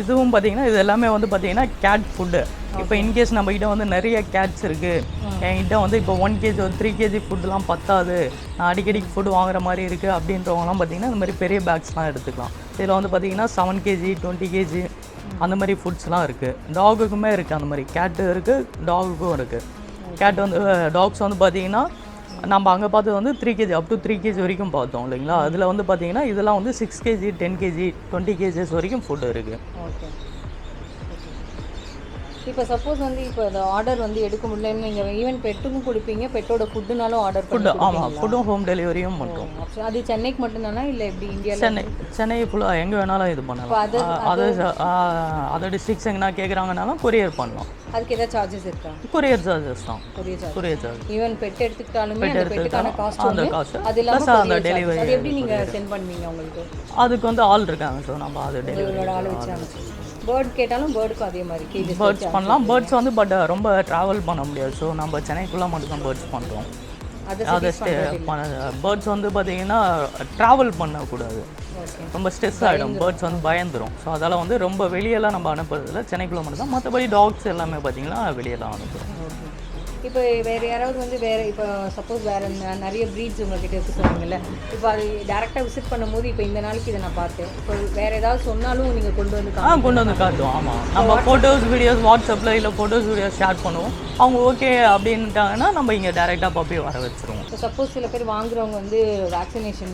இதுவும் பார்த்தீங்கன்னா இது எல்லாமே வந்து பார்த்தீங்கன்னா கேட் ஃபுட்டு. இப்போ இன்கேஸ் நம்மக்கிட்ட வந்து நிறைய கேட்ஸ் இருக்குது, என்கிட்ட வந்து இப்போ 1 kg 3 kg ஃபுட்டுலாம் பத்தாது, நான் அடிக்கடி ஃபுட் வாங்குற மாதிரி இருக்குது அப்படின்றவங்கலாம் பார்த்தீங்கன்னா இந்த மாதிரி பெரிய பேக்ஸ்லாம் எடுத்துக்கலாம். இதில் வந்து பார்த்தீங்கன்னா 7 kg 20 kg அந்த மாதிரி ஃபுட்ஸ்லாம் இருக்குது. டாகுக்குமே இருக்குது, அந்த மாதிரி கேட்டு இருக்குது, டாகுக்கும் இருக்குது. கேட் வந்து டாக்ஸ் வந்து பார்த்தீங்கன்னா நம்ம அங்கே பார்த்தது வந்து 3 kg அப் டு 3 kg வரைக்கும் பார்த்தோம் இல்லைங்களா. அதில் வந்து பார்த்தீங்கன்னா இதெல்லாம் வந்து 6 kg 10 kg 20 kg வரைக்கும் ஃபுட்டு இருக்குது. ஓகே. இப்போ சப்போஸ் வந்து இப்போ அந்த ஆர்டர் வந்து எடுக்க முடியலன்னு நீங்கள் ஈவன் பெட்டுக்கும் கொடுப்பீங்க, பெட்டோட ஃபுட்டுனாலும் ஆர்டர் ஃபுட்டு? ஆமாம், ஃபுட்டும் ஹோம் டெலிவரியும் பண்ணுறோம். அது சென்னைக்கு மட்டும்தானா இல்லை எப்படி இந்தியாவில்? சென்னை ஃபுல்லாக எங்கே வேணாலும் இது பண்ணலாம். அதை டிஸ்ட்ரிக்ஸ் எங்கன்னா கேட்குறாங்கனாலும் கொரியர் பண்ணலாம். அதுக்கு ஏதாவது சார்ஜஸ் இருக்கா? கொரியர் சார்ஜஸ் தான். Courier charge. ஈவன் பெட் எடுத்துக்கிட்டாலுமே அந்த பெட்டுக்கான காஸ்ட் அந்த காசு அது இல்லாமல் அந்த டெலிவரி. அது எப்படி நீங்கள் சென்ட் பண்ணுவீங்க உங்களுக்கு? அதுக்கு வந்து ஆள் இருக்காங்க. ஸோ நம்ம அது டெலிவரி ஆள் வச்சு பேர்ட் கேட்டாலும் பேர்டுக்கும் அதே மாதிரி கேஜஸ் பேர்ட்ஸ் பண்ணலாம். பேர்ட்ஸ் வந்து பட் ரொம்ப ட்ராவல் பண்ண முடியாது. ஸோ நம்ம சென்னைக்குள்ளே மட்டும் தான் பேர்ட்ஸ் பண்ணுறோம். அதை பேர்ட்ஸ் வந்து பார்த்தீங்கன்னா ட்ராவல் பண்ணக்கூடாது, ரொம்ப ஸ்ட்ரெஸ் ஆகிடும், பேர்ட்ஸ் வந்து பயந்துடும். ஸோ அதெல்லாம் வந்து ரொம்ப வெளியெல்லாம் நம்ம அனுப்புறதில்ல, சென்னைக்குள்ளே மட்டும் தான். மற்றபடி டாக்ஸ் எல்லாமே பார்த்தீங்கன்னா வெளியெல்லாம் அனுப்புகிறோம். இப்போ வேறு யாராவது வந்து வேறு இப்போ சப்போஸ் வேறு நிறைய ப்ரீட்ஸ் உங்கள்கிட்ட இருக்கு சொன்னீங்கல்ல, இப்போ அது டேரெக்டாக விசிட் பண்ணும்போது இப்போ இந்த நாளைக்கு இதை நான் பார்த்தேன், இப்போ வேறு ஏதாவது சொன்னாலும் நீங்கள் கொண்டு வந்து காட்டுவோம். ஆமாம், நம்ம ஃபோட்டோஸ் வீடியோஸ் வாட்ஸ்அப்பில் இல்லை ஃபோட்டோஸ் வீடியோஸ் ஷேர் பண்ணுவோம். அவங்க ஓகே அப்படின்ட்டாங்கன்னா நம்ம இங்கே டேரெக்டாக பப்பி வர வச்சுருவோம். இப்போ சப்போஸ் சில பேர் வாங்குறவங்க வந்து வேக்சினேஷன்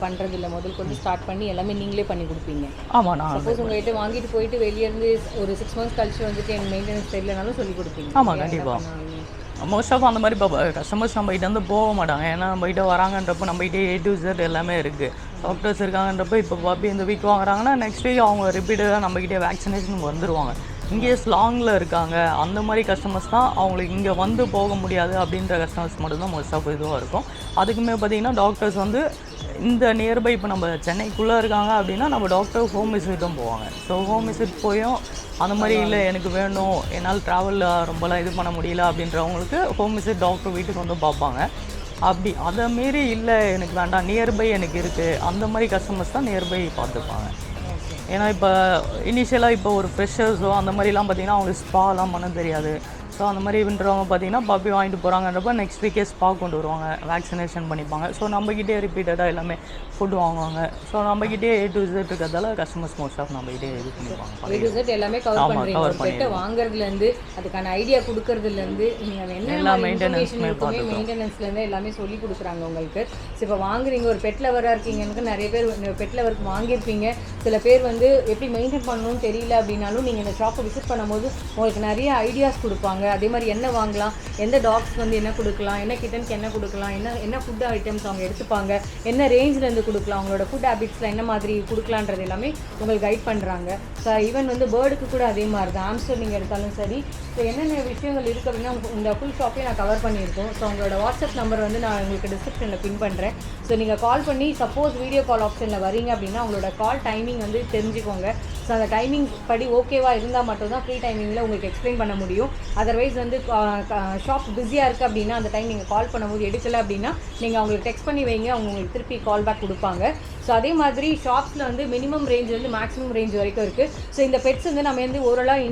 பண்ணுறது இல்லை, முதல் கொண்டு ஸ்டார்ட் பண்ணி எல்லாமே நீங்களே பண்ணி கொடுப்பீங்க. ஆமாம், நான் சப்போஸ் உங்கள்கிட்ட வாங்கிட்டு போயிட்டு வெளியேருந்து ஒரு 6 months கழிச்சு வந்துட்டு எனக்கு மெயின்டெனன்ஸ் தெரியலனாலும் சொல்லி கொடுப்பீங்க. ஆமாம், கண்டிப்பாக. மோஸ்ட் ஆஃப் அந்த மாதிரி இப்போ கஸ்டமர்ஸ் நம்மகிட்ட வந்து போக மாட்டாங்க. ஏன்னா நம்மகிட்ட வராங்கன்றப்போ நம்மகிட்ட A to Z எல்லாமே இருக்குது, டாக்டர்ஸ் இருக்காங்கன்றப்போ இப்போ பப்பி இந்த வீக் வாங்குறாங்கன்னா நெக்ஸ்ட் வீக் அவங்க ரிப்பீட்டடாக நம்மகிட்டே வேக்சினேஷன் வந்துடுவாங்க. இங்கேஸ் லாங்கில் இருக்காங்க அந்த மாதிரி கஸ்டமர்ஸ் தான், அவங்களுக்கு இங்கே வந்து போக முடியாது அப்படின்ற கஸ்டமர்ஸ் மட்டும்தான் மோஸ்ட் ஆஃப் இதுவாக இருக்கும். அதுக்குமே பார்த்திங்கன்னா டாக்டர்ஸ் வந்து இந்த நியர்பை இப்போ நம்ம சென்னைக்குள்ளே இருக்காங்க அப்படின்னா நம்ம டாக்டர் ஹோம் விசிட்டும் போவாங்க. ஸோ ஹோம் விசிட் போயும் அந்த மாதிரி இல்லை எனக்கு வேணும், என்னால் ட்ராவலில் ரொம்பலாம் இது பண்ண முடியல அப்படின்றவங்களுக்கு ஹோம் விசிட் டாக்டர் வீட்டுக்கு வந்து பார்ப்பாங்க. அப்படி அதை மாரி இல்லை எனக்கு வேண்டாம் நியர்பை எனக்கு இருக்குது அந்த மாதிரி கஸ்டமர்ஸ் தான் நியர்பை பார்த்துப்பாங்க. ஏன்னா இப்போ இனிஷியலாக இப்போ ஒரு ஃப்ரெஷர்ஸோ அந்த மாதிரிலாம் பார்த்திங்கன்னா அவங்களுக்கு ஸ்பாலாம் பண்ண தெரியாது. ஸோ அந்த மாதிரி வின்றவங்க பார்த்திங்கன்னா பப்பி வாங்கிட்டு போகிறாங்கன்றப்ப நெக்ஸ்ட் வீக்கே ஸ்பா கொண்டு வருவாங்க, வேக்சினேஷன் பண்ணிப்பாங்க. ஸோ நம்மக்கிட்டே ரிப்பீட்டடாக எல்லாமே ஃபுட் வாங்குவாங்க. ஸோ நம்மக்கிட்டே A to Z இருக்கிறதால கஸ்டமர்ஸ் மோஸ்ட் ஆஃப் நம்மகிட்டே இது பண்ணிப்பாங்க. A to Z எல்லாமே கவர் பண்ணுறீங்க. வாங்குறதுலேருந்து அதுக்கான ஐடியா கொடுக்கறதுலேருந்து நீங்கள் என்ன எல்லா மெயின்டெனன்ஸ்லேருந்து எல்லாமே சொல்லி கொடுக்குறாங்க உங்களுக்கு. ஸோ இப்போ வாங்குறீங்க, ஒரு பெட் லவராக இருக்கீங்கன்னு நிறைய பேர் பெட் லவருக்கு வாங்கியிருப்பீங்க. சில பேர் வந்து எப்படி மெயின்டைன் பண்ணணும்னு தெரியல அப்படின்னாலும் நீங்கள் இந்த ஷாப்பை விசிட் பண்ணும்போது உங்களுக்கு நிறைய ஐடியாஸ் கொடுப்பாங்க. அதே மாதிரி என்ன வாங்கலாம், எந்த டாக்ஸ்க்கு வந்து என்ன கொடுக்கலாம், என்ன கிட்டனுக்கு என்ன கொடுக்கலாம், என்ன ஃபுட் ஐட்டம்ஸ் அவங்க எடுத்துப்பாங்க, என்ன ரேஞ்சிலேருந்து கொடுக்கலாம், அவங்களோட ஃபுட் ஹேபிட்ஸில் என்ன மாதிரி கொடுக்கலான்றது எல்லாமே உங்களுக்கு கைட் பண்ணுறாங்க. ஸோ ஈவன் வந்து பேர்டுக்கு கூட அதே மாதிரி தான், ஹாம்ஸ்டர் நீங்கள் எடுத்தாலும் சரி. ஸோ என்னென்ன விஷயங்கள் இருக்குது அப்படின்னா இந்த ஃபுல் ஷாப்பையும் நான் கவர் பண்ணியிருக்கோம். ஸோ உங்களோட வாட்ஸ்அப் நம்பர் வந்து நான் உங்களுக்கு டிஸ்கிரிப்ஷனில் பின் பண்ணுறேன். ஸோ நீங்கள் கால் பண்ணி சப்போஸ் வீடியோ கால் ஆப்ஷனில் வரீங்க அப்படின்னா உங்களோட கால் டைமிங் வந்து தெரிஞ்சுக்கோங்க. ஸோ அந்த டைமிங் படி ஓகேவா இருந்தால் மட்டும்தான் ஃப்ரீ டைமிங்கில் உங்களுக்கு எக்ஸ்பிளைன் பண்ண முடியும். அதர்வைஸ் வந்து ஷாப் பிஸியாக இருக்குது அப்படின்னா அந்த டைம் நீங்கள் கால் பண்ணும்போது எடுக்கலை அப்படின்னா நீங்கள் அவங்களுக்கு டெக்ஸ்ட் பண்ணி வைங்க, அவங்க உங்களுக்கு திருப்பி கால் பேக் கொடுப்பாங்க. ஸோ அதே மாதிரி ஷாப்ஸில் வந்து மினிமம் ரேஞ்ச் வந்து மேக்ஸிமம் ரேஞ்ச் வரைக்கும் இருக்குது. ஸோ இந்த பெட்ஸ் வந்து நம்ம வந்து ஓரளவு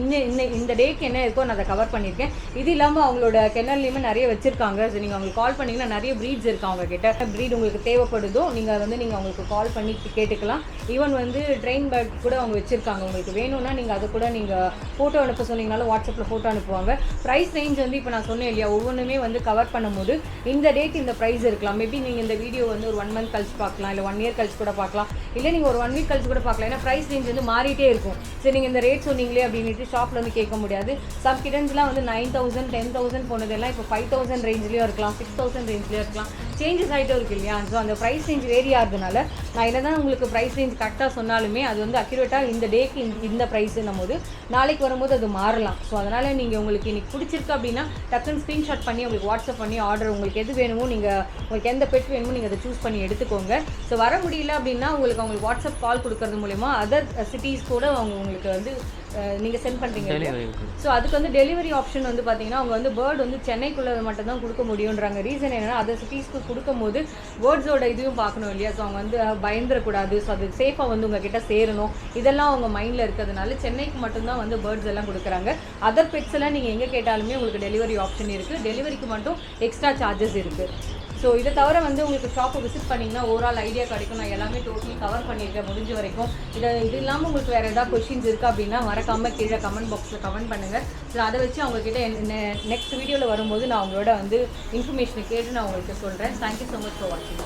இந்த டேக்கு என்ன இருக்கோ நான் அதை கவர் பண்ணியிருக்கேன். இது இல்லாமல் அவங்களோட கென்னல்லையுமே நிறைய வச்சுருக்காங்க. ஸோ நீங்கள் அவங்களுக்கு கால் பண்ணிங்கன்னா நிறைய ப்ரீட்ஸ் இருக்குது அவங்கக்கிட்ட. ப்ரீட் உங்களுக்கு தேவைப்படுதோ நீங்கள் வந்து நீங்கள் அவங்களுக்கு கால் பண்ணி கேட்டுக்கலாம். ஈவன் வந்து ட்ரெயின் பேர்ட் கூட அவங்க வச்சுருக்காங்க. உங்களுக்கு வேணும்னா நீங்கள் அதை கூட நீங்கள் ஃபோட்டோ அனுப்ப சொன்னீங்கனாலும் வாட்ஸ்அப்பில் ஃபோட்டோ அனுப்புவாங்க. ப்ரைஸ் ரேஞ்ச் வந்து இப்போ நான் சொன்னேன் இல்லையா, ஒவ்வொன்றுமே வந்து கவர் பண்ணும்போது இந்த டேட் இந்த ப்ரைஸ் இருக்கலாம். மேபி நீங்கள் இந்த வீடியோ வந்து ஒரு 1 மந்த் கழிச்சு பார்க்கலாம், இல்லை 1 இயர் கழிச்சு கூட பார்க்கலாம், இல்லை நீங்கள் ஒரு 1 வீக் கழிச்சு கூட பார்க்கலாம். ஏன்னா ப்ரைஸ் ரேஞ்ச் வந்து மாறிட்டே இருக்கும். சரி நீங்கள் இந்த ரேட் சொன்னீங்களே அப்படின்ட்டு ஷாப்பில் வந்து கேட்க முடியாது. சம் கிட்டன்ஸ்லாம் வந்து 9,000 10,000 போனதெல்லாம் இப்போ 5,000 ரேஞ்ச்லேயும் இருக்கலாம், 6,000 ரேஞ்ச்லேயும் இருக்கலாம். சேஞ்சஸ் ஆகிட்டே இருக்கு இல்லையா. ஸோ அந்த ப்ரைஸ் ரேஞ்ச் வேரி ஆகிறதுனால நான் என்ன தான் உங்களுக்கு ப்ரைஸ் ரேஞ்ச் கரெக்டாக சொன்னாலுமே அது வந்து அக்யூரேட்டாக இந்த டேக்கு இந்த ப்ரைஸுன்னும் போது நாளைக்கு வரும்போது அது மாறலாம். ஸோ அதனால் நீங்கள் உங்களுக்கு இன்றைக்கி பிடிச்சிருக்கு அப்படின்னா டக்குன்னு ஸ்க்ரீன்ஷாட் பண்ணி உங்களுக்கு வாட்ஸ்அப் பண்ணி ஆர்டர் உங்களுக்கு எது வேணுமோ நீங்கள் உங்களுக்கு எந்த பெட் வேணுமோ நீங்கள் அதை சூஸ் பண்ணி எடுத்துக்கோங்க. ஸோ வர முடியல அப்படின்னா அவங்களுக்கு வாட்ஸ்அப் கால் கொடுக்கறது மூலிமா அதர் சிட்டிஸ் கூட உங்களுக்கு வந்து நீங்கள் சென்ட் பண்ணுறீங்க. ஸோ அதுக்கு வந்து டெலிவரி ஆப்ஷன் வந்து பார்த்தீங்கன்னா அவங்க வந்து பேர்டு வந்து சென்னைக்குள்ளே மட்டும் தான் கொடுக்க முடியுன்றாங்க. ரீசன் என்னென்னா அதர் சிட்டிஸ்க்கு கொடுக்கும்போது பேர்ட்ஸோட இதுவும் பார்க்கணும் இல்லையா. ஸோ அவங்க வந்து பயந்துடக்கூடாது. ஸோ அது சேஃபாக வந்து உங்ககிட்ட சேரணும், இதெல்லாம் அவங்க மைண்டில் இருக்கிறதுனால சென்னைக்கு மட்டும்தான் வந்து பேர்ட்ஸ் எல்லாம் கொடுக்குறாங்க. அதர் பெட்ஸ் எல்லாம் நீங்கள் எங்கே கேட்டாலுமே உங்களுக்கு டெலிவரி ஆப்ஷன் இருக்குது. டெலிவரிக்கு மட்டும் எக்ஸ்ட்ரா சார்ஜஸ் இருக்குது. ஸோ இதை தவிர வந்து உங்களுக்கு ஷாப்பை விசிட் பண்ணிங்கன்னா ஓவரால் ஐடியா கிடைக்கும். நான் எல்லாமே டோட்டலி கவர் பண்ணியிருக்கேன் முடிஞ்ச வரைக்கும். இது இல்லாமல் உங்களுக்கு வேறு ஏதாவது கொஷின்ஸ் இருக்குது அப்படின்னா மறக்காமல் கீழே கமெண்ட் பாக்ஸில் கமெண்ட் பண்ணுங்கள். ஸோ அதை வச்சு அவங்கக்கிட்ட நெக்ஸ்ட் வீடியோவில் வரும்போது நான் அவங்களோட வந்து இன்ஃபர்மேஷனை கேட்டு நான் உங்களுக்கு சொல்கிறேன். தேங்க்யூ ஸோ மச் ஃபார் வாட்சிங்.